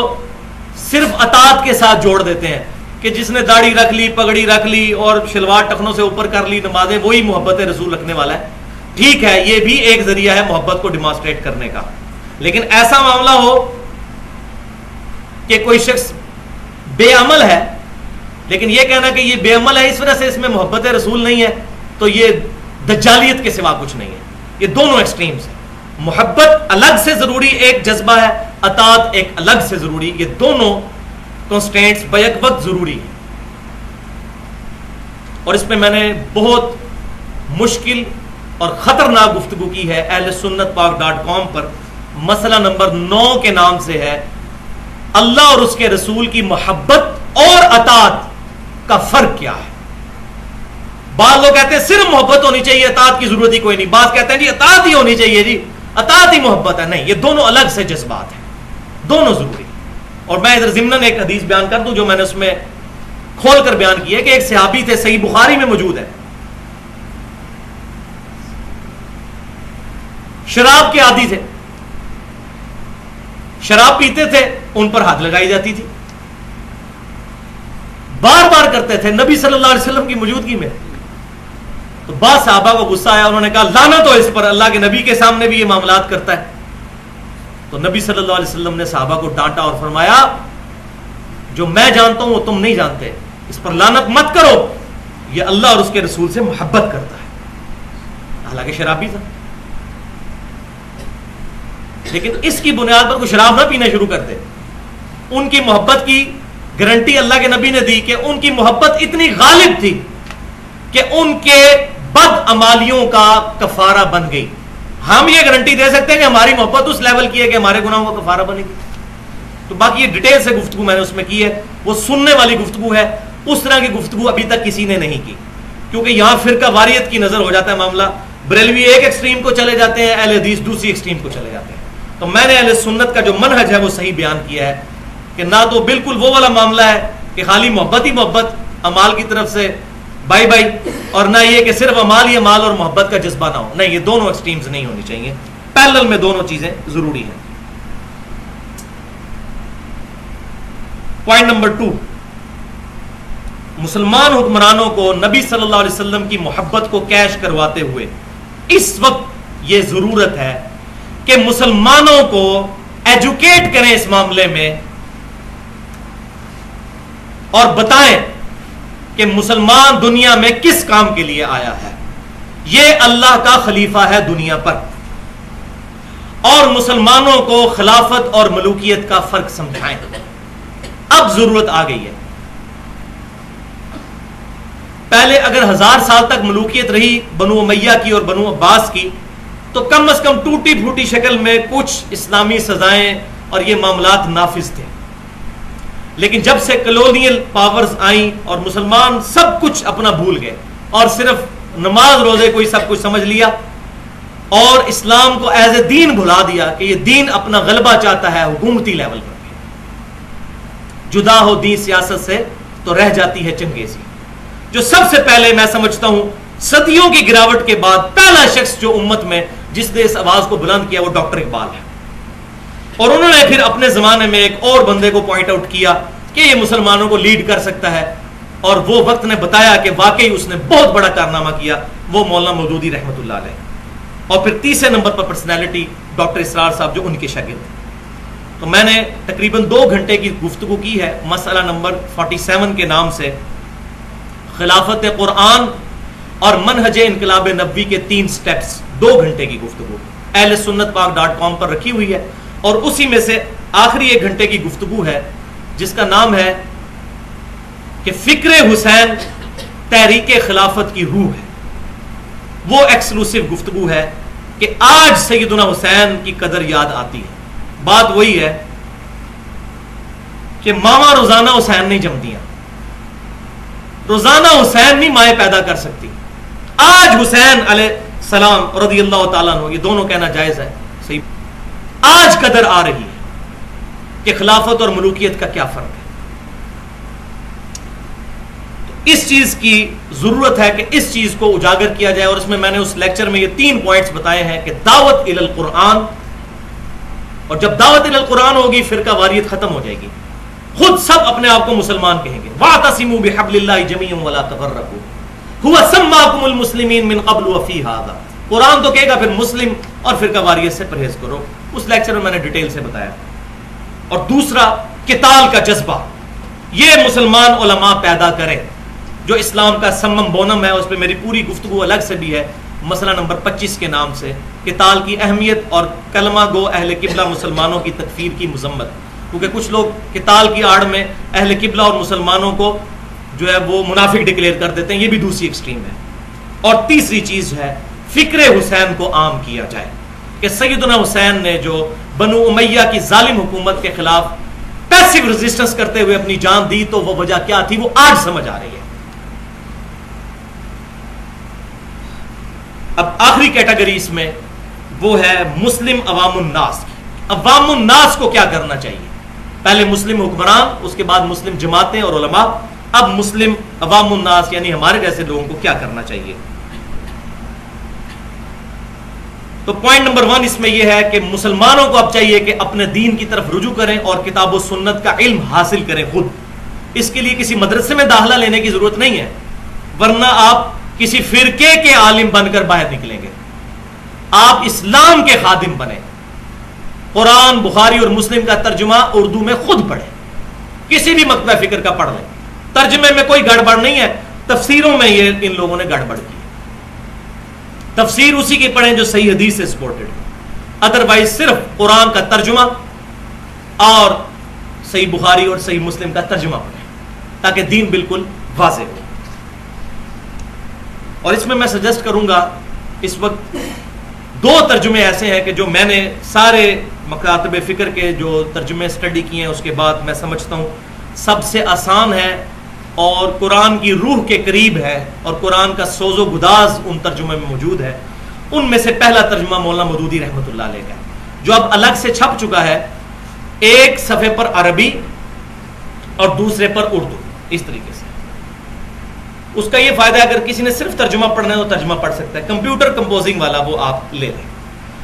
S1: صرف اطاعت کے ساتھ جوڑ دیتے ہیں کہ جس نے داڑھی رکھ لی، پگڑی رکھ لی اور شلوار ٹخنوں سے اوپر کر لی نمازیں، وہی محبت رسول رکھنے والا ہے. ٹھیک ہے، یہ بھی ایک ذریعہ ہے محبت کو ڈیمانسٹریٹ کرنے کا، لیکن ایسا معاملہ ہو کہ کوئی شخص بے عمل ہے لیکن یہ کہنا کہ یہ بے عمل ہے اس وجہ سے اس میں محبت رسول نہیں ہے، تو یہ دجالیت کے سوا کچھ نہیں ہے. یہ دونوں ایکسٹریمز ہیں. محبت الگ سے ضروری ایک جذبہ ہے، اطاعت ایک الگ سے ضروری. یہ دونوں کنسٹرینٹس بیک وقت ضروری ہیں. اور اس پہ میں نے بہت مشکل اور خطرناک گفتگو کی ہے اہل سنت پاک.com پر. مسئلہ نمبر 9 کے نام سے ہے اللہ اور اس کے رسول کی محبت اور اطاعت کا فرق کیا ہے. بعض لوگ کہتے ہیں صرف محبت ہونی چاہیے، اطاعت کی ضرورت ہی کوئی نہیں. بعض کہتے ہیں جی اطاعت ہی ہونی چاہیے، جی اطاعت ہی محبت ہے. نہیں، یہ دونوں الگ سے جذبات ہیں، دونوں ضروری. اور میں ادھر ضمناً ایک حدیث بیان کر دوں جو میں نے اس میں کھول کر بیان کی ہے کہ ایک صحابی تھے، صحیح بخاری میں موجود ہے، شراب کے عادی تھے، شراب پیتے تھے، ان پر حد لگائی جاتی تھی، بار بار کرتے تھے نبی صلی اللہ علیہ وسلم کی موجودگی میں. تو بعض صحابہ کو غصہ آیا، انہوں نے کہا لعنت ہو اس پر، اللہ کے نبی کے سامنے بھی یہ معاملات کرتا ہے. تو نبی صلی اللہ علیہ وسلم نے صحابہ کو ڈانٹا اور فرمایا جو میں جانتا ہوں وہ تم نہیں جانتے، اس پر لعنت مت کرو، یہ اللہ اور اس کے رسول سے محبت کرتا ہے. حالانکہ شرابی تھا، لیکن اس کی بنیاد پر کوئی شراب نہ پینا شروع کر دے. ان کی محبت کی گارنٹی اللہ کے نبی نے دی کہ ان کی محبت اتنی غالب تھی کہ ان کے بد عمالیوں کا کفارہ بن گئی. ہم یہ گارنٹی دے سکتے ہیں کہ ہماری محبت اس لیول کی ہے کہ ہمارے گناہوں کا کفارہ بنے گی. تو باقی یہ ڈیٹیل سے گفتگو میں نے اس میں کی ہے، وہ سننے والی گفتگو ہے. اس طرح کی گفتگو ابھی تک کسی نے نہیں کی، کیونکہ یہاں فرقہ واریت کی نظر ہو جاتا ہے معاملہ. بریلوی ایک ایکسٹریم کو چلے جاتے ہیں، اہل حدیث دوسری ایکسٹریم کو چلے جاتے ہیں. تو میں نے اہل سنت کا جو منہج ہے وہ صحیح بیان کیا ہے کہ نہ تو بالکل وہ والا معاملہ ہے کہ خالی محبت ہی محبت، امال کی طرف سے بائی بائی، اور نہ یہ کہ صرف امال ہی امال اور محبت کا جذبہ نہ ہو. نہیں، یہ دونوں ایکسٹریمز نہیں ہونی چاہیے، پیرلل میں دونوں چیزیں ضروری ہیں. پوائنٹ نمبر 2، مسلمان حکمرانوں کو نبی صلی اللہ علیہ وسلم کی محبت کو کیش کرواتے ہوئے اس وقت یہ ضرورت ہے کہ مسلمانوں کو ایجوکیٹ کریں اس معاملے میں اور بتائیں کہ مسلمان دنیا میں کس کام کے لیے آیا ہے. یہ اللہ کا خلیفہ ہے دنیا پر، اور مسلمانوں کو خلافت اور ملوکیت کا فرق سمجھائیں. اب ضرورت آ گئی ہے. پہلے اگر 1000 سال تک ملوکیت رہی بنو امیہ کی اور بنو عباس کی تو کم از کم ٹوٹی پھوٹی شکل میں کچھ اسلامی سزائیں اور یہ معاملات نافذ تھے. لیکن جب سے کلونیل پاورز آئیں اور مسلمان سب کچھ اپنا بھول گئے اور صرف نماز روزے کو ہی سب کچھ سمجھ لیا اور اسلام کو ایز اے دین بھلا دیا کہ یہ دین اپنا غلبہ چاہتا ہے حکومتی لیول پر بھی. جدا ہو دین سیاست سے تو رہ جاتی ہے چنگیزی. جو سب سے پہلے میں سمجھتا ہوں صدیوں کی گراوٹ کے بعد پہلا شخص جو امت میں جس نے اس آواز کو بلند کیا وہ ڈاکٹر اقبال ہے. اور انہوں نے پھر اپنے زمانے میں ایک اور بندے کو پوائنٹ آؤٹ کیا کہ یہ مسلمانوں کو لیڈ کر سکتا ہے، اور وہ وقت نے بتایا کہ واقعی اس نے بہت بڑا کارنامہ کیا، وہ مولانا مودودی رحمۃ اللہ علیہ. اور پھر تیسرے نمبر پر پرسنالٹی ڈاکٹر اسرار صاحب جو ان کے شاگرد تھے. تو میں نے تقریباً 2 گھنٹے کی گفتگو کی ہے مسئلہ نمبر 47 کے نام سے، خلافت قرآن اور منہج انقلاب نبوی کے 3 سٹیپس. 2 گھنٹے کی گفتگو اہل سنت پاک.com پر رکھی ہوئی ہے، اور اسی میں سے آخری 1 گھنٹے کی گفتگو ہے جس کا نام ہے کہ فکر حسین تحریک خلافت کی روح ہے. وہ ایکسکلوسیو گفتگو ہے کہ آج سیدنا حسین کی قدر یاد آتی ہے. بات وہی ہے کہ ماما روزانہ حسین نہیں جمدیاں، روزانہ حسین نہیں مائیں پیدا کر سکتی. آج حسین علیہ السلام رضی اللہ تعالیٰ عنہ، یہ دونوں کہنا جائز ہے، صحیح، آج قدر آ رہی ہے کہ خلافت اور ملوکیت کا کیا فرق ہے. تو اس چیز کی ضرورت ہے کہ اس چیز کو اجاگر کیا جائے، اور اس میں نے اس لیکچر میں یہ 3 پوائنٹس بتائے ہیں کہ دعوت الی القرآن، اور جب دعوت الی القرآن ہوگی فرقہ واریت ختم ہو جائے گی، خود سب اپنے آپ کو مسلمان کہیں گے. وَاعْتَصِمُوا بِحَبْلِ اللَّهِ جَمِيعًا وَلَا تَفَرَّقُوا هُوَ سَمَّاكُمُ الْمُسْلِمِينَ مِنْ قَبْلُ وَفِي هَذَا. قرآن تو کہے گا پھر مسلم اور فرقہ واریت سے پرہیز کرو. اس لیکچر میں نے ڈیٹیل سے بتایا. اور دوسرا قتال کا جذبہ یہ مسلمان علماء پیدا کریں، جو اسلام کا سمم بونم ہے. اس پہ میری پوری گفتگو الگ سے بھی ہے مسئلہ نمبر 25 کے نام سے، قتال کی اہمیت اور کلمہ گو اہل قبلہ مسلمانوں کی تکفیر کی مذمت. کیونکہ کچھ لوگ قتال کی آڑ میں اہل قبلہ اور مسلمانوں کو جو ہے وہ منافق ڈکلیئر کر دیتے ہیں، یہ بھی دوسری ایکسٹریم ہے. اور تیسری چیز ہے فکر حسین کو عام کیا جائے کہ سیدنا حسین نے جو بنو امیہ کی ظالم حکومت کے خلاف پیسیو ریزسٹنس کرتے ہوئے اپنی جان دی، تو وہ وجہ کیا تھی وہ آج سمجھ آ رہی ہے. اب آخری کیٹیگری اس میں وہ ہے مسلم عوام الناس کی. عوام الناس کو کیا کرنا چاہیے؟ پہلے مسلم حکمران، اس کے بعد مسلم جماعتیں اور علماء، اب مسلم عوام الناس یعنی ہمارے جیسے لوگوں کو کیا کرنا چاہیے. تو پوائنٹ نمبر 1 اس میں یہ ہے کہ مسلمانوں کو اب چاہیے کہ اپنے دین کی طرف رجوع کریں اور کتاب و سنت کا علم حاصل کریں خود. اس کے لیے کسی مدرسے میں داخلہ لینے کی ضرورت نہیں ہے، ورنہ آپ کسی فرقے کے عالم بن کر باہر نکلیں گے. آپ اسلام کے خادم بنیں. قرآن، بخاری اور مسلم کا ترجمہ اردو میں خود پڑھیں، کسی بھی مکتبہ فکر کا پڑھ لیں. ترجمے میں کوئی گڑبڑ نہیں ہے، تفسیروں میں یہ ان لوگوں نے گڑبڑ کی. تفسیر اسی کی پڑھیں جو صحیح حدیث سے سپورٹڈ ہے. ادروائز صرف قرآن کا ترجمہ اور صحیح بخاری اور صحیح مسلم کا ترجمہ پڑھیں تاکہ دین بالکل واضح ہو. اور اس میں سجیسٹ کروں گا، اس وقت 2 ترجمے ایسے ہیں کہ جو میں نے سارے مکاتب فکر کے جو ترجمے اسٹڈی کیے ہیں اس کے بعد میں سمجھتا ہوں سب سے آسان ہے اور قرآن کی روح کے قریب ہے، اور قرآن کا سوز و گداز ان ترجمے میں موجود ہے. ان میں سے پہلا ترجمہ مولانا مودودی رحمۃ اللہ علیہ کا ہے، جو اب الگ سے چھپ چکا ہے، ایک صفحے پر عربی اور دوسرے پر اردو. اس طریقے سے اس کا یہ فائدہ ہے اگر کسی نے صرف ترجمہ پڑھنا ہے تو ترجمہ پڑھ سکتا ہے، کمپیوٹر کمپوزنگ والا وہ آپ لے لیں.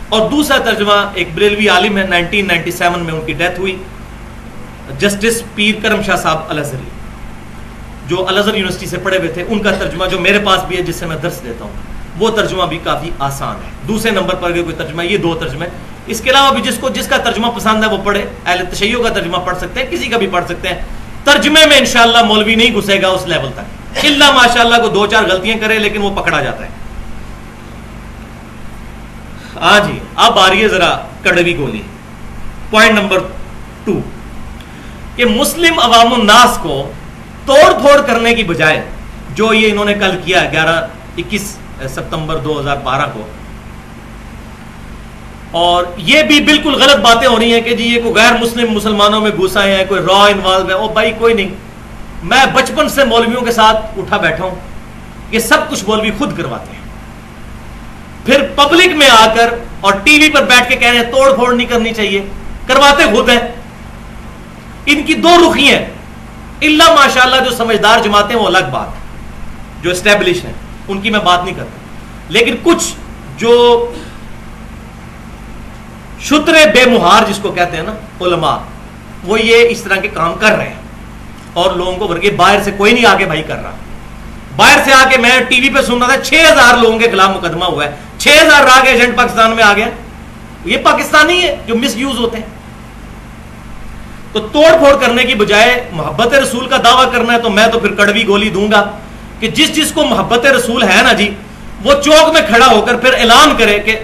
S1: اور دوسرا ترجمہ ایک بریلوی عالم ہے، 1997 میں ان کی ڈیتھ ہوئی، جسٹس پیر کرم شاہ صاحب الازہری، جو الازہر یونیورسٹی سے پڑھے ہوئے تھے. ان کا ترجمہ جو میرے پاس بھی ہے جس سے میں درس دیتا ہوں، وہ ترجمہ بھی کافی آسان ہے. دوسرے نمبر پر اگر کوئی ترجمہ، یہ 2 ترجمے. اس کے علاوہ بھی جس کا ترجمہ پسند ہے وہ پڑھے. اہل تشیع کا ترجمہ پڑھ سکتے ہیں، کسی کا بھی پڑھ سکتے ہیں. ترجمے میں انشاءاللہ مولوی نہیں گھسے گا اس لیول تک، اللہ ماشاءاللہ کو 2-4 غلطیاں کرے لیکن وہ پکڑا جاتا ہے. ہاں جی، اب آ رہی ہے ذرا کڑوی گولی. پوائنٹ نمبر 2 کہ مسلم عوام الناس کو توڑ پھوڑ کرنے کی بجائے جو یہ انہوں نے کل کیا 21 ستمبر 2012 کو، اور یہ بھی بالکل غلط باتیں ہو رہی ہیں کہ جی یہ کوئی غیر مسلم مسلمانوں میں گھسا ہے، کوئی را انوالو ہے. او بھائی کوئی نہیں، میں بچپن سے مولویوں کے ساتھ اٹھا بیٹھا ہوں، یہ سب کچھ مولوی خود کرواتے ہیں. پھر پبلک میں آ کر اور ٹی وی پر بیٹھ کے کہہ رہے ہیں توڑ پھوڑ نہیں کرنی چاہیے، کرواتے خود ہیں. ان کی 2 رخی ہیں. اللہ ماشاءاللہ جو سمجھدار جماعتیں وہ الگ بات، جو اسٹیبلش ہیں ان کی میں بات نہیں کرتا، لیکن کچھ جو شترے بے مہار جس کو کہتے ہیں نا علماء، وہ یہ اس طرح کے کام کر رہے ہیں. اور لوگوں کو ورگے باہر سے کوئی نہیں آ کے بھائی کر رہا. باہر سے آ کے میں ٹی وی پہ سن رہا تھا 6000 لوگوں کے خلاف مقدمہ ہوا ہے, 6000 راہ کے ایجنٹ پاکستان میں آ گیا. یہ پاکستانی ہے جو مس یوز ہوتے ہیں. تو توڑ پھوڑ کرنے کی بجائے محبت رسول کا دعویٰ کرنا ہے تو میں تو پھر کڑوی گولی دوں گا کہ جس کو محبت رسول ہے نا جی, وہ چوک میں کھڑا ہو کر پھر اعلان کرے کہ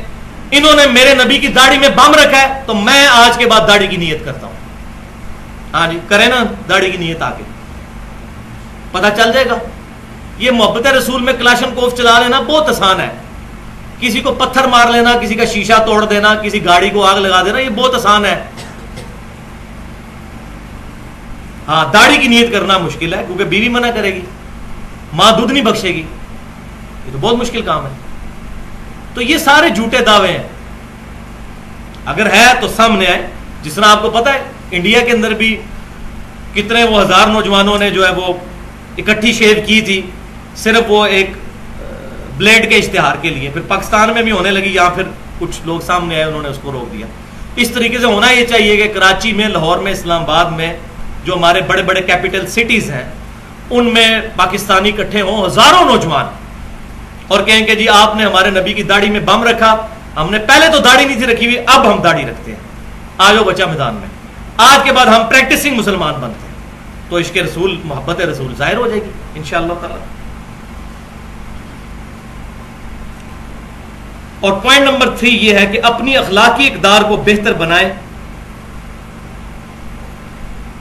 S1: انہوں نے میرے نبی کی داڑھی میں بم رکھا ہے تو میں آج کے بعد داڑھی کی نیت کرتا ہوں. ہاں جی, کرے نا داڑھی کی نیت, آگے پتہ چل جائے گا. یہ محبت رسول میں کلاشن کوف چلا لینا بہت آسان ہے. کسی کو پتھر مار لینا, کسی کا شیشہ توڑ دینا, کسی گاڑی کو آگ لگا دینا, یہ بہت آسان ہے. ہاں, داڑھی کی نیت کرنا مشکل ہے کیونکہ بیوی منع کرے گی, ماں دودھ نہیں بخشے گی, یہ تو بہت مشکل کام ہے. تو یہ سارے جھوٹے دعوے ہیں. اگر ہے تو سامنے آئے. جس طرح آپ کو پتا ہے انڈیا کے اندر بھی کتنے وہ ہزار نوجوانوں نے جو ہے وہ اکٹھی شیو کی تھی صرف وہ ایک بلیڈ کے اشتہار کے لیے. پھر پاکستان میں بھی ہونے لگی, یا پھر کچھ لوگ سامنے آئے انہوں نے اس کو روک دیا. اس طریقے سے ہونا یہ چاہیے کہ کراچی میں, لاہور میں, اسلام آباد میں, جو ہمارے بڑے بڑے کیپٹل سٹیز ہیں, ان میں پاکستانی اکٹھے ہوں ہزاروں نوجوان اور کہیں کہ جی آپ نے ہمارے نبی کی داڑھی میں بم رکھا, ہم نے پہلے تو داڑھی نہیں تھی رکھی ہوئی, اب ہم داڑھی رکھتے ہیں, آ جاؤ بچہ میدان میں, آج کے بعد ہم پریکٹسنگ مسلمان بنتے ہیں. تو عشق رسول, محبت رسول ظاہر ہو جائے گی انشاءاللہ تعالی. اور پوائنٹ نمبر 3 یہ ہے کہ اپنی اخلاقی اقدار کو بہتر بنائیں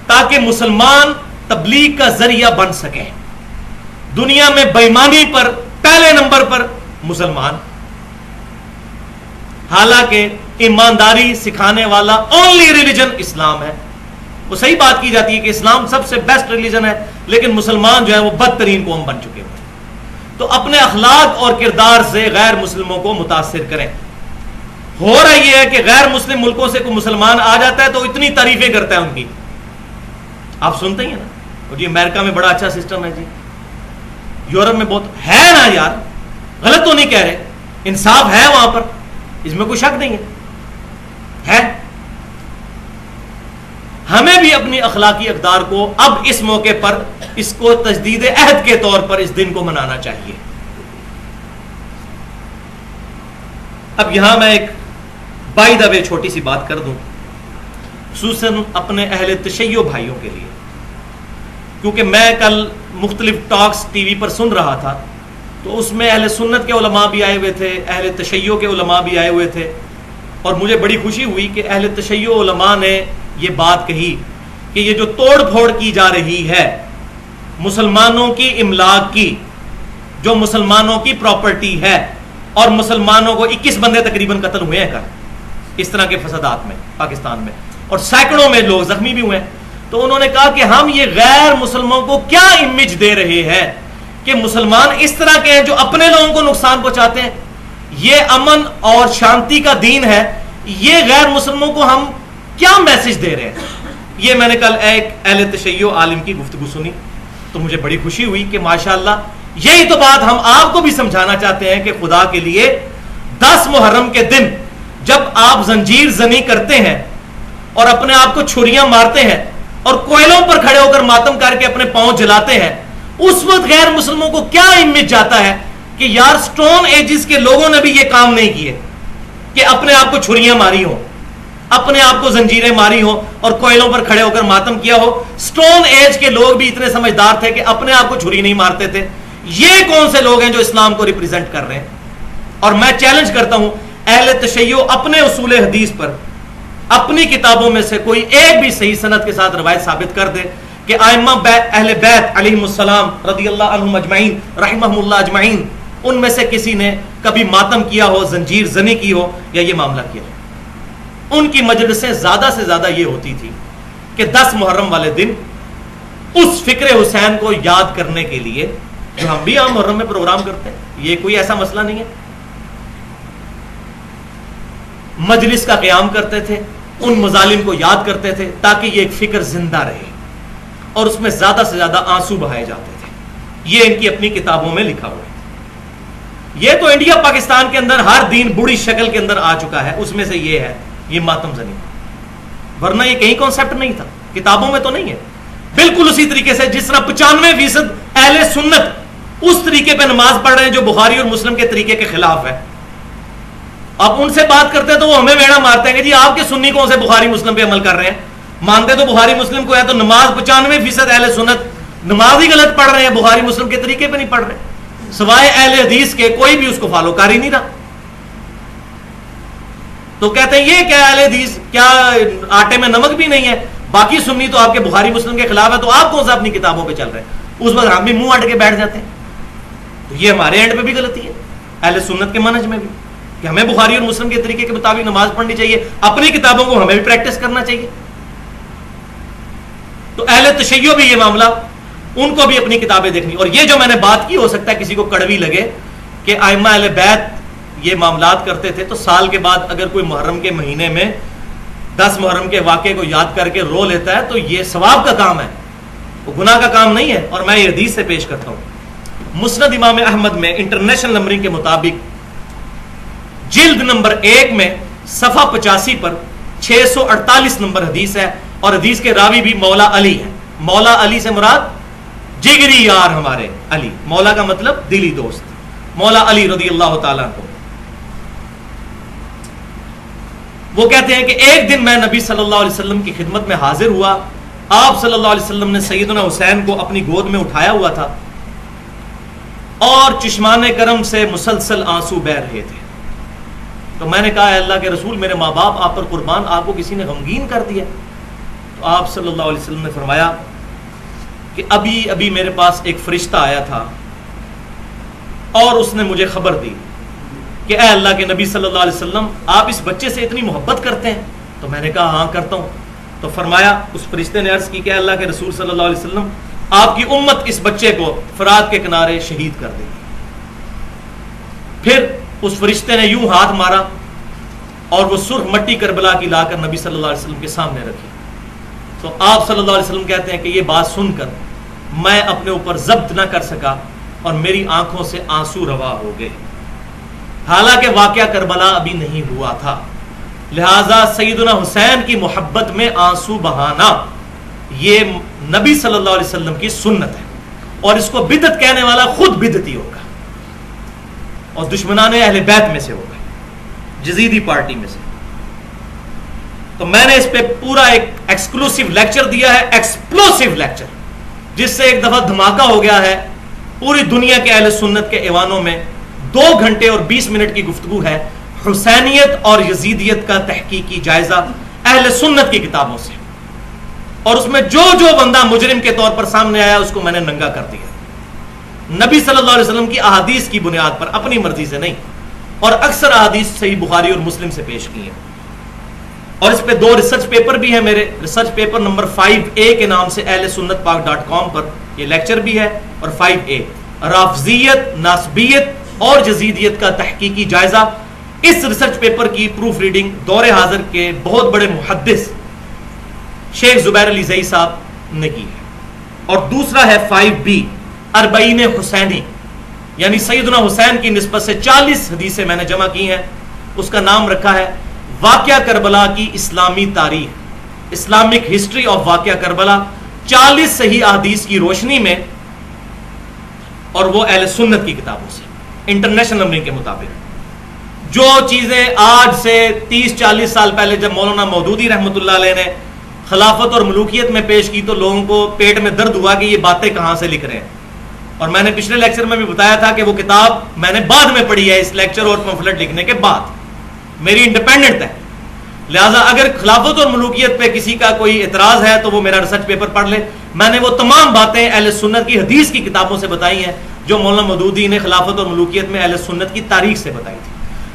S1: تاکہ مسلمان تبلیغ کا ذریعہ بن سکیں. دنیا میں بے ایمانی پر پہلے نمبر پر مسلمان, حالانکہ ایمانداری سکھانے والا اونلی ریلیجن اسلام ہے. وہ صحیح بات کی جاتی ہے کہ اسلام سب سے بیسٹ ریلیجن ہے, لیکن مسلمان جو ہے وہ بدترین قوم بن چکے ہیں. تو اپنے اخلاق اور کردار سے غیر مسلموں کو متاثر کریں. ہو رہا یہ ہے کہ غیر مسلم ملکوں سے کوئی مسلمان آ جاتا ہے تو اتنی تعریفیں کرتا ہے ان کی, آپ سنتے ہی ہیں نا, اور جی امریکہ میں بڑا اچھا سسٹم ہے, جی یورپ میں بہت ہے نا یار, غلط تو نہیں کہہ رہے, انصاف ہے وہاں پر, اس میں کوئی شک نہیں ہے. ہمیں بھی اپنی اخلاقی اقدار کو اب اس موقع پر اس کو تجدید عہد کے طور پر اس دن کو منانا چاہیے. اب یہاں میں ایک بائی دا وے چھوٹی سی بات کر دوں, خصوصاً اپنے اہل تشیع بھائیوں کے لیے, کیونکہ میں کل مختلف ٹاکس ٹی وی پر سن رہا تھا تو اس میں اہل سنت کے علماء بھی آئے ہوئے تھے, اہل تشیع کے علماء بھی آئے ہوئے تھے, اور مجھے بڑی خوشی ہوئی کہ اہل تشیع علماء نے یہ بات کہی کہ یہ جو توڑ پھوڑ کی جا رہی ہے مسلمانوں کی املاک کی, جو مسلمانوں کی پراپرٹی ہے, اور مسلمانوں کو 21 بندے تقریباً قتل ہوئے ہیں کل اس طرح کے فسادات میں پاکستان میں, اور سینکڑوں میں لوگ زخمی بھی ہوئے ہیں. تو انہوں نے کہا کہ ہم یہ غیر مسلموں کو کیا امیج دے رہے ہیں کہ مسلمان اس طرح کے ہیں جو اپنے لوگوں کو نقصان پہنچاتے ہیں. یہ امن اور شانتی کا دین ہے, یہ غیر مسلموں کو ہم کیا میسج دے رہے ہیں. یہ میں نے کل ایک اہل تشیع عالم کی گفتگو سنی تو مجھے بڑی خوشی ہوئی کہ ماشاءاللہ یہی تو بات ہم آپ کو بھی سمجھانا چاہتے ہیں کہ خدا کے لیے 10 محرم کے دن جب آپ زنجیر زنی کرتے ہیں اور اپنے آپ کو چھریاں مارتے ہیں اور کوئلوں پر کھڑے ہو کر ماتم کر کے اپنے پاؤں جلاتے ہیں, اس وقت غیر مسلموں کو کیا امیج جاتا ہے کہ یار سٹون ایجز کے لوگوں نے بھی یہ کام نہیں کیے کہ اپنے آپ کو چھریاں ماری ہوں, اپنے آپ کو زنجیریں ماری ہوں اور کوئلوں پر کھڑے ہو کر ماتم کیا ہو. سٹون ایج کے لوگ بھی اتنے سمجھدار تھے کہ اپنے آپ کو چھری نہیں مارتے تھے. یہ کون سے لوگ ہیں جو اسلام کو ریپرزینٹ کر رہے ہیں؟ اور میں چیلنج کرتا ہوں اہل تشیع اپنے اصول حدیث پر اپنی کتابوں میں سے کوئی ایک بھی صحیح سند کے ساتھ روایت ثابت کر دے کہ ائمہ اہل بیت علیہم السلام رضی اللہ عنہم اجمعین رحمہم اللہ اجمعین ان میں سے کسی نے کبھی ماتم کیا ہو, زنجیر زنی کی ہو یا یہ معاملہ کیا ہو. ان کی مجلسیں زیادہ سے زیادہ یہ ہوتی تھی کہ 10 محرم والے دن اس فکر حسین کو یاد کرنے کے لیے, جو ہم بھی عام محرم میں پروگرام کرتے ہیں, یہ کوئی ایسا مسئلہ نہیں ہے, مجلس کا قیام کرتے تھے, ان مظالم کو یاد کرتے تھے تاکہ یہ ایک فکر زندہ رہے, اور اس میں زیادہ سے زیادہ آنسو بہائے جاتے تھے. یہ ان کی اپنی کتابوں میں لکھا ہوا ہے. یہ تو انڈیا پاکستان کے اندر ہر دین بڑی شکل کے اندر آ چکا ہے, اس میں سے یہ ہے, یہ ماتم زنی, ورنہ یہ کہیں کانسیپٹ نہیں تھا, کتابوں میں تو نہیں ہے. بالکل اسی طریقے سے جس طرح 95% اہل سنت اس طریقے پہ نماز پڑھ رہے ہیں جو بخاری اور مسلم کے طریقے کے خلاف ہے. اب ان سے بات کرتے ہیں تو وہ ہمیں میڑا مارتے ہیں کہ جی آپ کے سنی کون سے بخاری مسلم پہ عمل کر رہے ہیں؟ مانتے تو بخاری مسلم کو ہے, تو نماز 95% اہل سنت نماز ہی غلط پڑھ رہے ہیں, بخاری مسلم کے طریقے پہ نہیں پڑھ رہے, سوائے اہل حدیث کے کوئی بھی اس کو فالو کر ہی نہیں رہا. تو کہتے ہیں یہ کیا اہل حدیث کیا آٹے میں نمک بھی نہیں ہے, باقی سنی تو آپ کے بخاری مسلم کے خلاف ہے, تو آپ کون سا اپنی کتابوں پہ چل رہے ہیں؟ اس وقت ہم بھی منہ اڑ کے بیٹھ جاتے ہیں. تو یہ ہمارے اینڈ پہ بھی غلطی ہے, اہل سنت کے منہج میں بھی, کہ ہمیں بخاری اور مسلم کے طریقے کے مطابق نماز پڑھنی چاہیے, اپنی کتابوں کو ہمیں بھی پریکٹس کرنا چاہیے. تو اہل تشیع بھی یہ معاملہ, ان کو بھی اپنی کتابیں دیکھنی. اور یہ جو میں نے بات کی, ہو سکتا ہے کسی کو کڑوی لگے کہ ائمہ اہل بیت یہ معاملات کرتے تھے, تو سال کے بعد اگر کوئی محرم کے مہینے میں 10 محرم کے واقعے کو یاد کر کے رو لیتا ہے تو یہ ثواب کا کام ہے, وہ گناہ کا کام نہیں ہے. اور میں یہ حدیث سے پیش کرتا ہوں, مسند امام احمد میں انٹرنیشنل نمبرنگ کے مطابق جلد نمبر 1 میں صفحہ 85 پر 648 نمبر حدیث ہے, اور حدیث کے راوی بھی مولا علی ہے. مولا علی سے مراد جگری یار ہمارے علی, مولا کا مطلب دلی دوست, مولا علی رضی اللہ تعالیٰ عنہ. وہ کہتے ہیں کہ ایک دن میں نبی صلی اللہ علیہ وسلم کی خدمت میں حاضر ہوا. آپ صلی اللہ علیہ وسلم نے سیدنا حسین کو اپنی گود میں اٹھایا ہوا تھا اور چشمان کرم سے مسلسل آنسو بہ رہے تھے. تو میں نے کہا اے اللہ کے رسول, میرے ماں باپ آپ پر قربان, آپ کو کسی نے غمگین کر دیا. تو آپ صلی اللہ علیہ وسلم نے فرمایا کہ ابھی میرے پاس ایک فرشتہ آیا تھا اور اس نے مجھے خبر دی کہ اے اللہ کے نبی صلی اللہ علیہ وسلم, آپ اس بچے سے اتنی محبت کرتے ہیں؟ تو میں نے کہا ہاں کرتا ہوں. تو فرمایا, اس فرشتے نے عرض کی کہ اے اللہ کے رسول صلی اللہ علیہ وسلم, آپ کی امت اس بچے کو فرات کے کنارے شہید کر دے گی. پھر اس فرشتے نے یوں ہاتھ مارا اور وہ سرخ مٹی کربلا کی لا کر نبی صلی اللہ علیہ وسلم کے سامنے رکھی. تو آپ صلی اللہ علیہ وسلم کہتے ہیں کہ یہ بات سن کر میں اپنے اوپر ضبط نہ کر سکا اور میری آنکھوں سے آنسو روا ہو گئے. حالانکہ واقعہ کربلا ابھی نہیں ہوا تھا, لہذا سیدنا حسین کی محبت میں آنسو بہانا یہ نبی صلی اللہ علیہ وسلم کی سنت ہے, اور اس کو بدعت کہنے والا خود بدعتی ہوگا اور دشمنان اہل بیت میں سے ہوگا, جزیدی پارٹی میں سے. تو میں نے اس پہ پورا ایک ایکسکلوسیو لیکچر دیا ہے, ایکسپلوسیو لیکچر, جس سے ایک دفعہ دھماکہ ہو گیا ہے پوری دنیا کے اہل سنت کے ایوانوں میں. 2 گھنٹے اور 20 منٹ کی گفتگو ہے حسینیت اور یزیدیت کا تحقیقی جائزہ اہل سنت کی کتابوں سے, اور اس میں جو بندہ مجرم کے طور پر سامنے آیا اس کو میں نے ننگا کر دیا, نبی صلی اللہ علیہ وسلم کی احادیث کی بنیاد پر, اپنی مرضی سے نہیں. اور اکثر احادیث صحیح بخاری اور مسلم سے پیش کی ہیں. اور اس پہ 2 ریسرچ پیپر بھی ہیں میرے. ریسرچ پیپر نمبر 5A کے نام سے اہل سنت پاک.com پر یہ لیکچر بھی ہے, اور 5A رافضیت, ناسبیت اور جزیدیت کا تحقیقی جائزہ. اس ریسرچ پیپر کی پروف ریڈنگ دور حاضر کے بہت بڑے محدث شیخ زبیر علی زئی صاحب نے کی ہے. اور دوسرا ہے 5B اربعین حسینی, یعنی سیدنا حسین کی نسبت سے 40 حدیثیں میں نے جمع کی ہیں. اس کا نام رکھا ہے واقعہ کربلا کی اسلامی تاریخ, اسلامک ہسٹری آف واقعہ کربلا, 40 صحیح احادیث کی روشنی میں, اور وہ اہل سنت کی کتابوں سے انٹرنیشنل نمبرنگ کے مطابق. جو چیزیں آج سے 30-40 سال پہلے جب مولانا مودودی رحمۃ اللہ علیہ نے خلافت اور ملوکیت میں پیش کی تو لوگوں کو پیٹ میں درد ہوا کہ یہ باتیں کہاں سے لکھ رہے ہیں. اور میں نے پچھلے لیکچر میں بھی بتایا تھا کہ وہ کتاب میں نے بعد میں پڑھی ہے اس لیکچر اور پمفلٹ لکھنے کے بعد, میری انڈیپینڈنٹ ہے. لہٰذا اگر خلافت اور ملوکیت پہ کسی کا کوئی اعتراض ہے تو وہ میرا ریسرچ پیپر پڑھ لے. میں نے وہ تمام باتیں اہل سنت کی حدیث کی کتابوں سے بتائی ہیں جو مولانا مودودی نے خلافت اور ملوکیت میں اہل سنت کی تاریخ سے بتائی تھی.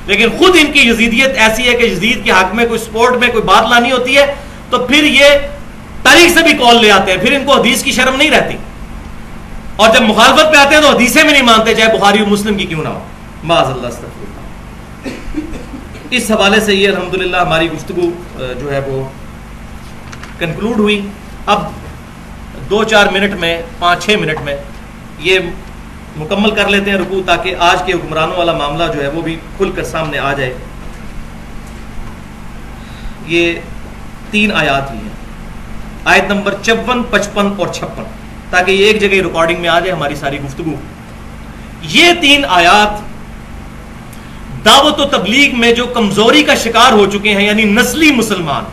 S1: لیکن خود ان کی یزیدیت ایسی ہے کہ یزید کے حق میں کوئی سپورٹ میں کوئی بات لانی ہوتی ہے تو پھر یہ تاریخ سے بھی کال لے آتے ہیں, پھر ان کو حدیث کی شرم نہیں رہتی, اور جب مخالفت پہ آتے ہیں تو حدیثیں بھی نہیں مانتے چاہے بخاری اور مسلم کی کیوں نہ ہو. معاذ اللہ, استغفر اللہ. اس حوالے سے یہ الحمدللہ ہماری گفتگو جو ہے وہ کنکلوڈ ہوئی. اب 2-4 منٹ میں 5-6 منٹ میں یہ مکمل کر لیتے ہیں رکوع, تاکہ آج کے حکمرانوں والا معاملہ جو ہے وہ بھی کھل کر سامنے آ جائے. یہ 3 آیات ہی ہیں, آیت نمبر 54, 55 اور 56, تاکہ یہ ایک جگہ ریکارڈنگ میں آ جائے ہماری ساری گفتگو. یہ 3 آیات دعوت و تبلیغ میں جو کمزوری کا شکار ہو چکے ہیں، یعنی نسلی مسلمان،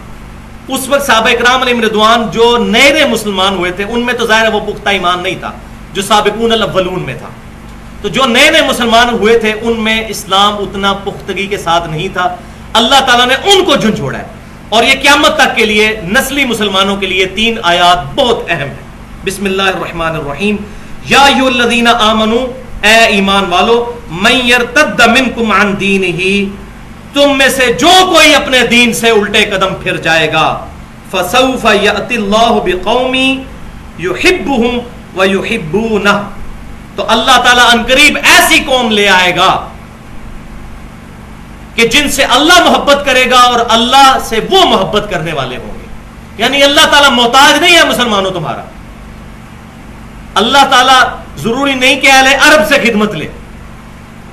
S1: اس وقت صحابہ اکرام علیہم رضوان جو نئے مسلمان ہوئے تھے ان میں تو ظاہر ہے وہ پختہ ایمان نہیں تھا جو سابقون الاولون میں تھا. تو جو نئے مسلمان ہوئے تھے ان میں اسلام اتنا پختگی کے ساتھ نہیں تھا. اللہ تعالیٰ نے ان کو جھنجھوڑا ہے، اور یہ قیامت تک کے لیے نسلی مسلمانوں کے لیے 3 آیات بہت اہم ہیں. بسم اللہ الرحمن الرحیم. یا ایھا الذین آمنوا، اے ایمان والو، من یرتد منکم عن دینہ، تم میں سے جو کوئی اپنے دین سے الٹے قدم پھر جائے گا، فسوف یأتی اللہ بقوم یحبہم ویحبونہ، تو اللہ تعالیٰ عنقریب ایسی قوم لے آئے گا کہ جن سے اللہ محبت کرے گا اور اللہ سے وہ محبت کرنے والے ہوں گے. یعنی اللہ تعالیٰ محتاج نہیں ہے مسلمانوں تمہارا. اللہ تعالیٰ ضروری نہیں کہ اہل عرب سے خدمت لے.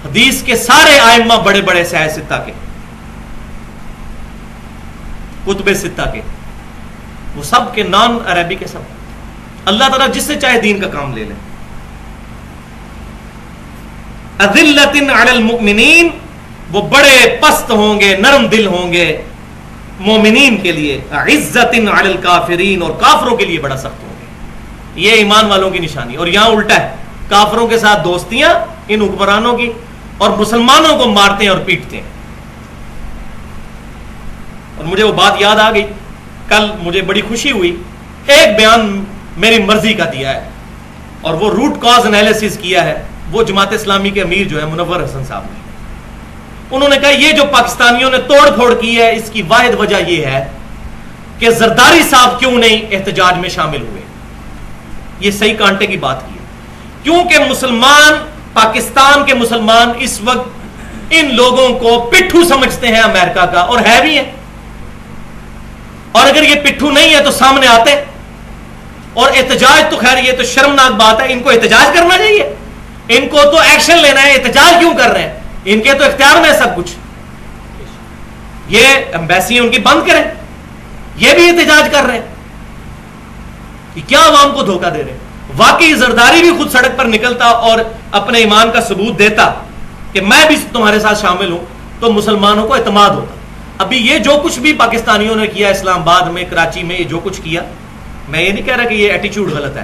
S1: حدیث کے سارے ائمہ بڑے بڑے سیاہ ستہ کے، کتب ستہ کے، وہ سب کے نان عربی کے سب. اللہ تعالیٰ جس سے چاہے دین کا کام لے لے. اذلۃ علی المؤمنین، وہ بڑے پست ہوں گے، نرم دل ہوں گے مومنین کے لیے. عزت علی الکافرین، اور کافروں کے لیے بڑا سخت ہوں گے. یہ ایمان والوں کی نشانی. اور یہاں الٹا ہے، کافروں کے ساتھ دوستیاں ان حکمرانوں کی، اور مسلمانوں کو مارتے ہیں اور پیٹتے ہیں. اور مجھے وہ بات یاد آ گئی، کل مجھے بڑی خوشی ہوئی، ایک بیان میری مرضی کا دیا ہے اور وہ روٹ کاز انالیسس کیا ہے وہ جماعت اسلامی کے امیر جو ہے منور حسن صاحب نے. انہوں نے کہا یہ جو پاکستانیوں نے توڑ پھوڑ کی ہے اس کی واحد وجہ یہ ہے کہ زرداری صاحب کیوں نہیں احتجاج میں شامل ہوئے. یہ صحیح کانٹے کی بات کی ہے، کیونکہ مسلمان، پاکستان کے مسلمان اس وقت ان لوگوں کو پٹھو سمجھتے ہیں امریکہ کا، اور ہے بھی ہیں. اور اگر یہ پٹھو نہیں ہے تو سامنے آتے. اور احتجاج تو خیر یہ تو شرمناک بات ہے، ان کو احتجاج کرنا چاہیے، ان کو تو ایکشن لینا ہے. احتجاج کیوں کر رہے ہیں؟ ان کے تو اختیار میں ہے سب کچھ. یہ ایمبیسی ان کی بند کریں، یہ بھی احتجاج کر رہے ہیں. کیا عوام کو دھوکہ دے رہے ہیں؟ واقعی زرداری بھی خود سڑک پر نکلتا اور اپنے ایمان کا ثبوت دیتا کہ میں بھی تمہارے ساتھ شامل ہوں تو مسلمانوں کو اعتماد ہوتا. ابھی یہ جو کچھ بھی پاکستانیوں نے کیا اسلام آباد میں، کراچی میں، یہ جو کچھ کیا، میں یہ نہیں کہہ رہا کہ یہ ایٹیچیوڈ غلط ہے،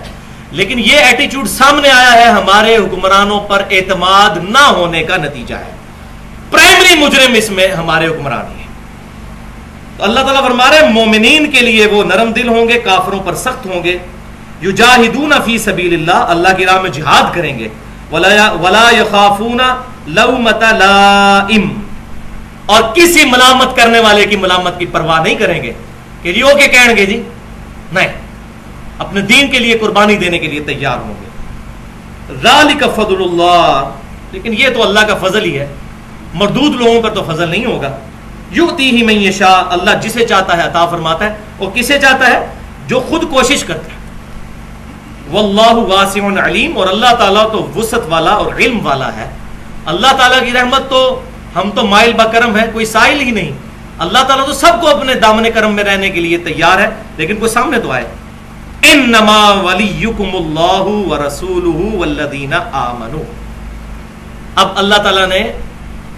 S1: لیکن یہ ایٹیچیوڈ سامنے آیا ہے ہمارے حکمرانوں پر اعتماد نہ ہونے کا نتیجہ ہے. پرائمری مجرم اس میں ہمارے حکمران ہیں. تو اللہ تعالیٰ فرما رہے ہیں مومنین کے لیے وہ نرم دل ہوں گے، کافروں پر سخت ہوں گے. یجاہدون فی سبیل اللہ، اللہ کی راہ میں جہاد کریں گے. ولا یخافون لومۃ لائم، اور کسی ملامت کرنے والے کی ملامت کی پرواہ نہیں کریں گے کہ جی اوکے کہیں گے جی، نہیں، اپنے دین کے لیے قربانی دینے کے لیے تیار ہوں گے. ذالک فضل اللہ، لیکن یہ تو اللہ کا فضل ہی ہے، مردود لوگوں پر تو فضل نہیں ہوگا. یؤتیہ من یشاء، اللہ جسے چاہتا ہے عطا فرماتا ہے، اور کسے چاہتا ہے؟ جو خود کوشش کرتا ہے. واللہ واسع علیم، اور اللہ تعالیٰ تو وسعت والا اور علم والا ہے. اللہ تعالیٰ کی رحمت تو ہم تو مائل بکرم ہے، کوئی سائل ہی نہیں. اللہ تعالیٰ تو سب کو اپنے دامن کرم میں رہنے کے لیے تیار ہے، لیکن کوئی سامنے تو آئے. انما ولیکم اللہ ورسولہ والذین آمنوا. اب اللہ تعالیٰ نے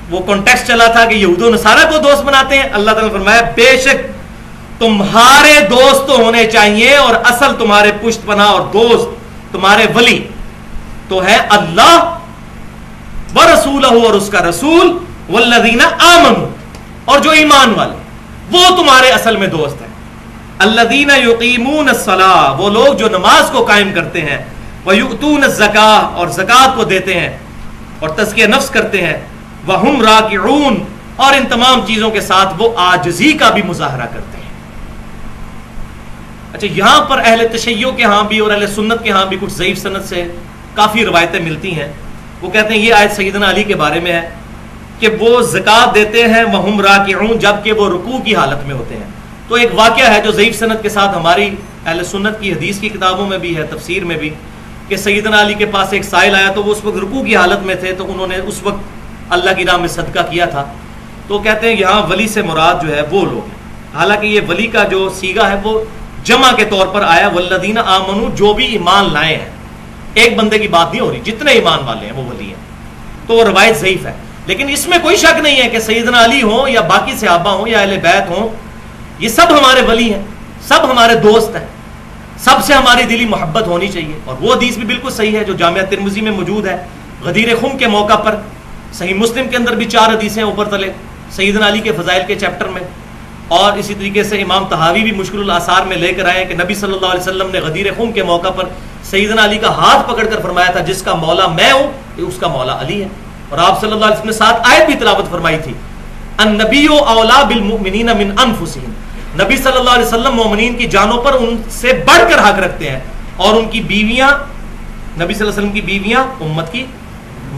S1: وہ کانٹیکسٹ چلا تھا کہ یہود و نصارہ کو دوست بناتے ہیں. اللہ تعالیٰ نے فرمایا بے شک تمہارے دوست تو ہونے چاہیے، اور اصل تمہارے پشت پناہ اور دوست، تمہارے ولی تو ہے اللہ ورسولہ، اور اس کا رسول، والذین آمنوا، اور جو ایمان والے، وہ تمہارے اصل میں دوست ہیں. الذین یقیمون الصلاۃ، وہ لوگ جو نماز کو قائم کرتے ہیں، ویؤتون الزکاۃ، اور زکوٰۃ کو دیتے ہیں اور تزکیہ نفس کرتے ہیں، وہم راکعون، اور ان تمام چیزوں کے ساتھ وہ عاجزی کا بھی مظاہرہ کرتے ہیں. اچھا، یہاں پر اہل تشیع کے ہاں بھی اور اہل سنت کے ہاں بھی کچھ ضعیف سند سے کافی روایتیں ملتی ہیں. وہ کہتے ہیں یہ آیت سیدنا علی کے بارے میں ہے کہ وہ زکوٰۃ دیتے ہیں وہم راکعون، جبکہ وہ رکوع کی حالت میں ہوتے ہیں. تو ایک واقعہ ہے جو ضعیف سند کے ساتھ ہماری اہل سنت کی حدیث کی کتابوں میں بھی ہے، تفسیر میں بھی، کہ سیدنا علی کے پاس ایک سائل آیا تو وہ اس وقت رکوع کی حالت میں تھے، تو انہوں نے اس وقت اللہ کی راہ میں صدقہ کیا تھا. تو کہتے ہیں یہاں ولی سے مراد جو ہے وہ لوگ ہیں. حالانکہ یہ ولی کا جو سیگا ہے وہ جمع کے طور پر آیا والذین آمنو، جو بھی ایمان لائے ہیں. ایک بندے کی بات نہیں ہو رہی، جتنے ایمان والے ہیں وہ ولی ہیں. تو وہ روایت ضعیف ہے، لیکن اس میں کوئی شک نہیں ہے کہ سیدنا علی ہوں یا باقی صحابہ ہوں یا اہل بیت ہوں، یہ سب ہمارے ولی ہیں، سب ہمارے دوست ہیں، سب سے ہماری دلی محبت ہونی چاہیے. اور وہ حدیث بھی بالکل صحیح ہے جو جامعہ ترمذی میں موجود ہے غدیر خم کے موقع پر. صحیح مسلم کے اندر بھی 4 حدیثیں اوپر تلے سیدنا علی کے فضائل کے چیپٹر میں. اور اسی طریقے سے امام طحاوی بھی مشکل الاثار میں لے کر آئے کہ نبی صلی اللہ علیہ وسلم نے غدیر خم کے موقع پر سیدنا علی کا ہاتھ پکڑ کر فرمایا تھا جس کا مولا میں ہوں یہ اس کا مولا علی ہے. اور آپ صلی اللہ علیہ وسلم نے 7 آیت بھی تلاوت فرمائی تھی. النبی اولا بالمؤمنین من انفسہم، نبی صلی اللہ علیہ وسلم مومنین کی جانوں پر ان سے بڑھ کر حق رکھتے ہیں، اور ان کی بیویاں، نبی صلی اللہ علیہ وسلم کی بیویاں امت کی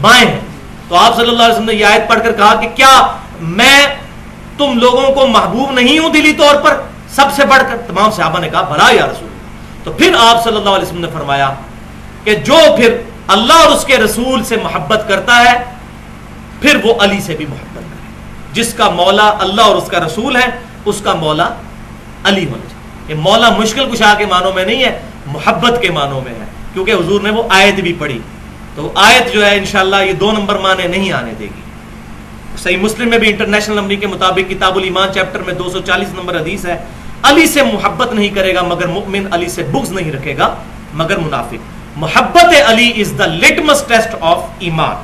S1: مائیں ہیں. تو آپ صلی اللہ علیہ وسلم نے یہ آیت پڑھ کر کہا کہ کیا میں تم لوگوں کو محبوب نہیں ہوں دلی طور پر سب سے بڑھ کر؟ تمام صحابہ نے کہا بھلا یا رسول اللہ. تو پھر آپ صلی اللہ علیہ وسلم نے فرمایا کہ جو پھر اللہ اور اس کے رسول سے محبت کرتا ہے پھر وہ علی سے بھی محبت کرے. جس کا مولا اللہ اور اس کا رسول ہے اس کا مولا علی ہونا چاہیے. یہ مولا مشکل کشا کے معنوں میں نہیں ہے، محبت کے معنوں میں ہے، کیونکہ حضور نے وہ آیت بھی پڑھی. تو آیت جو ہے انشاءاللہ یہ 2 نمبر معنی نہیں آنے دے گی. صحیح مسلم میں بھی انٹرنیشنل نمبر کے مطابق کتاب الایمان چیپٹر میں 240 نمبر حدیث ہے، علی سے محبت نہیں کرے گا مگر مؤمن، علی سے بغض نہیں رکھے گا مگر منافق. محبت علی از دا لٹمس ٹیسٹ آف ایمان.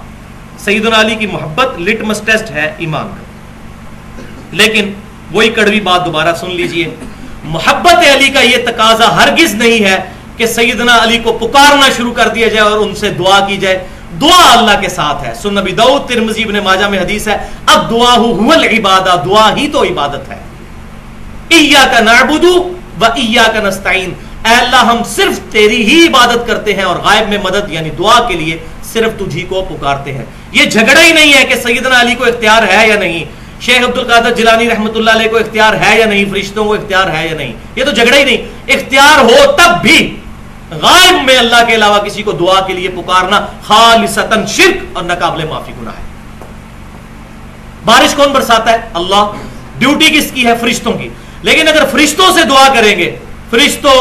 S1: سیدنا علی کی محبت لٹمس ٹیسٹ ہے ایمان کا. لیکن وہی کڑوی بات دوبارہ سن لیجئے، محبت علی کا یہ تقاضا ہرگز نہیں ہے کہ سیدنا علی کو پکارنا شروع کر دیا جائے اور ان سے دعا کی جائے. دعا اللہ کے ساتھ ہے. سنن ابی داؤد، ترمذی، ابن ماجہ میں حدیث ہے اب دعا هو العبادہ، دعا ہی تو عبادت ہے. ایاک نعبد و ایاک نستعین، اے اللہ ہم صرف تیری ہی عبادت کرتے ہیں اور غائب میں مدد یعنی دعا کے لیے صرف تجھی کو پکارتے ہیں. یہ جھگڑا ہی نہیں ہے کہ سیدنا علی کو اختیار ہے یا نہیں، شیخ عبد القادر جیلانی رحمۃ اللہ علیہ کو اختیار ہے یا نہیں، فرشتوں کو اختیار ہے یا نہیں. یہ تو جھگڑا ہی نہیں. اختیار ہو تب بھی غائب میں اللہ کے علاوہ کسی کو دعا کے لیے پکارنا خالصتاً شرک اور ناقابل معافی گناہ ہے. بارش کون برساتا ہے؟ اللہ. ڈیوٹی کس کی ہے؟ فرشتوں کی. لیکن اگر فرشتوں سے دعا کریں گے، فرشتوں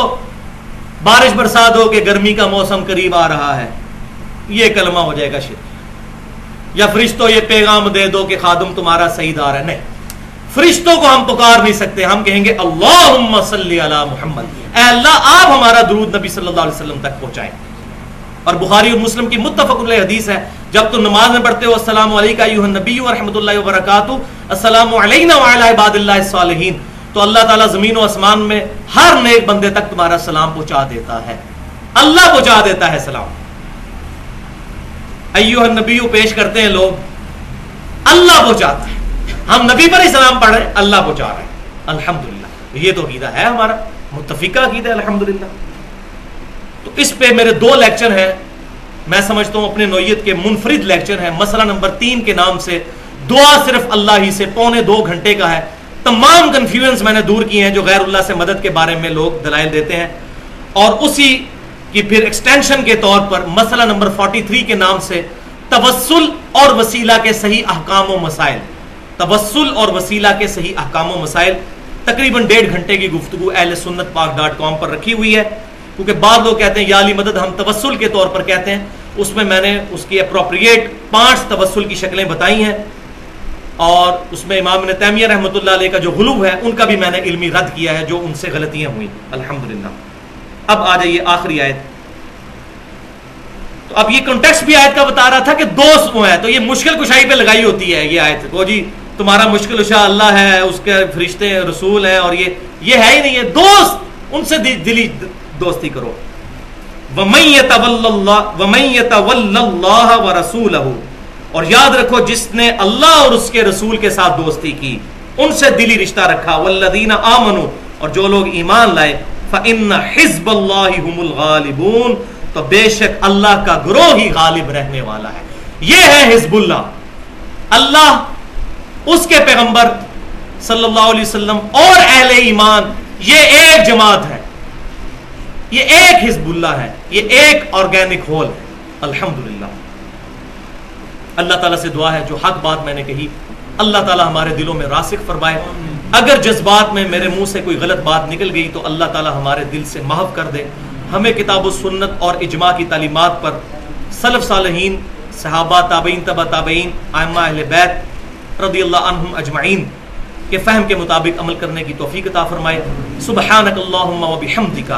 S1: بارش برسا دو کہ گرمی کا موسم قریب آ رہا ہے، یہ کلمہ ہو جائے گا شرک. یا فرشتوں یہ پیغام دے دو کہ خادم تمہارا صحیح دار ہے، نہیں. فرشتوں کو ہم پکار نہیں سکتے. ہم کہیں گے اللہم صلی علی محمد، اے اللہ آپ ہمارا درود نبی صلی اللہ علیہ وسلم تک پہنچائیں. اور بخاری اور مسلم کی متفق علیہ حدیث ہے جب تم نماز میں پڑھتے ہو السلام علیکم ایھا النبی ورحمۃ اللہ وبرکاتہ، السلام علینا وعلی عباد اللہ الصالحین، تو اللہ تعالیٰ زمین و آسمان میں ہر نیک بندے تک تمہارا سلام پہنچا دیتا ہے. اللہ پہنچا دیتا ہے سلام. ایھا النبی پیش کرتے ہیں لوگ، اللہ پہنچاتا ہے. ہم نبی پر ہی سلام پڑھ رہے ہیں، اللہ پہنچا رہے ہیں. الحمدللہ یہ تو عقیدہ ہے ہمارا، متفقہ عقیدہ ہے الحمدللہ. تو اس پہ میرے 2 لیکچر ہیں، میں سمجھتا ہوں اپنے نوعیت کے منفرد لیکچر ہیں. مسئلہ نمبر 3 کے نام سے دعا صرف اللہ ہی سے 2.25 گھنٹے کا ہے. تمام کنفیوژنس میں نے دور کی ہیں جو غیر اللہ سے مدد کے بارے میں لوگ دلائل دیتے ہیں. اور اسی کی پھر ایکسٹینشن کے طور پر مسئلہ نمبر 43 کے نام سے توسل اور وسیلہ کے صحیح احکام و مسائل، توسل اور وسیلہ کے صحیح احکام و مسائل، تقریباً 1.5 گھنٹے کی گفتگو اہل سنت پاک.com پر رکھی ہوئی ہے. کیونکہ بعض لوگ کہتے ہیں یا علی مدد ہم توسل کے طور پر کہتے ہیں، اس میں میں نے اس کی اپروپریٹ 5 توسل کی شکلیں بتائی ہیں. اور اس میں امام ابن تیمیہ رحمۃ اللہ علیہ کا جو غلو ہے ان کا بھی میں نے علمی رد کیا ہے جو ان سے غلطیاں ہوئیں الحمدللہ. اب آ جائیے آخری آیت. تو اب یہ کنٹیکسٹ بھی آیت کا بتا رہا تھا کہ دوست وہ ہے، تو یہ مشکل کشائی پہ لگائی ہوتی ہے یہ آیت کو، جی تمہارا مشکل کشا اللہ ہے، اس کے فرشتے رسول ہیں، اور یہ ہے ہی نہیں ہے. دوست ان سے دلی دوستی کرو. وَمَن يَتَوَلَّ اللَّهَ وَرَسُولَهُ، اور یاد رکھو جس نے اللہ اور اس کے رسول کے ساتھ دوستی کی، ان سے دلی رشتہ رکھا. وَالَّذِينَ آمَنُوا، اور جو لوگ ایمان لائے، فَإِنَّ حِزْبَ اللَّهِ هُمُ الْغَالِبُونَ، تو بے شک اللہ کا گروہ ہی غالب رہنے والا ہے. یہ ہے حزب اللہ. اللہ، اس کے پیغمبر صلی اللہ علیہ وسلم اور اہل ایمان، یہ ایک جماعت ہے، یہ ایک حزب اللہ ہے، یہ ایک آرگینک ہول ہے. الحمدللہ. اللہ تعالیٰ سے دعا ہے جو حق بات میں نے کہی اللہ تعالیٰ ہمارے دلوں میں راسخ فرمائے. اگر جذبات میں میرے منہ سے کوئی غلط بات نکل گئی تو اللہ تعالی ہمارے دل سے محو کر دے. ہمیں کتاب و سنت اور اجماع کی تعلیمات پر سلف صالحین، صحابہ، تابعین، تبع تابعین، ائمہ اہل بیت رضی اللہ عنہم اجمعین کے فہم کے مطابق عمل کرنے کی توفیق عطا فرمائے. سبحانک اللہم و بحمدک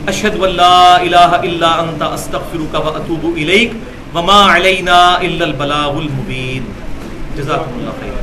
S1: اشہد ان لا الہ الا انت استغفرک و اتوب الیک وما علینا الا البلاغ المبین. جزاکم اللہ خیر.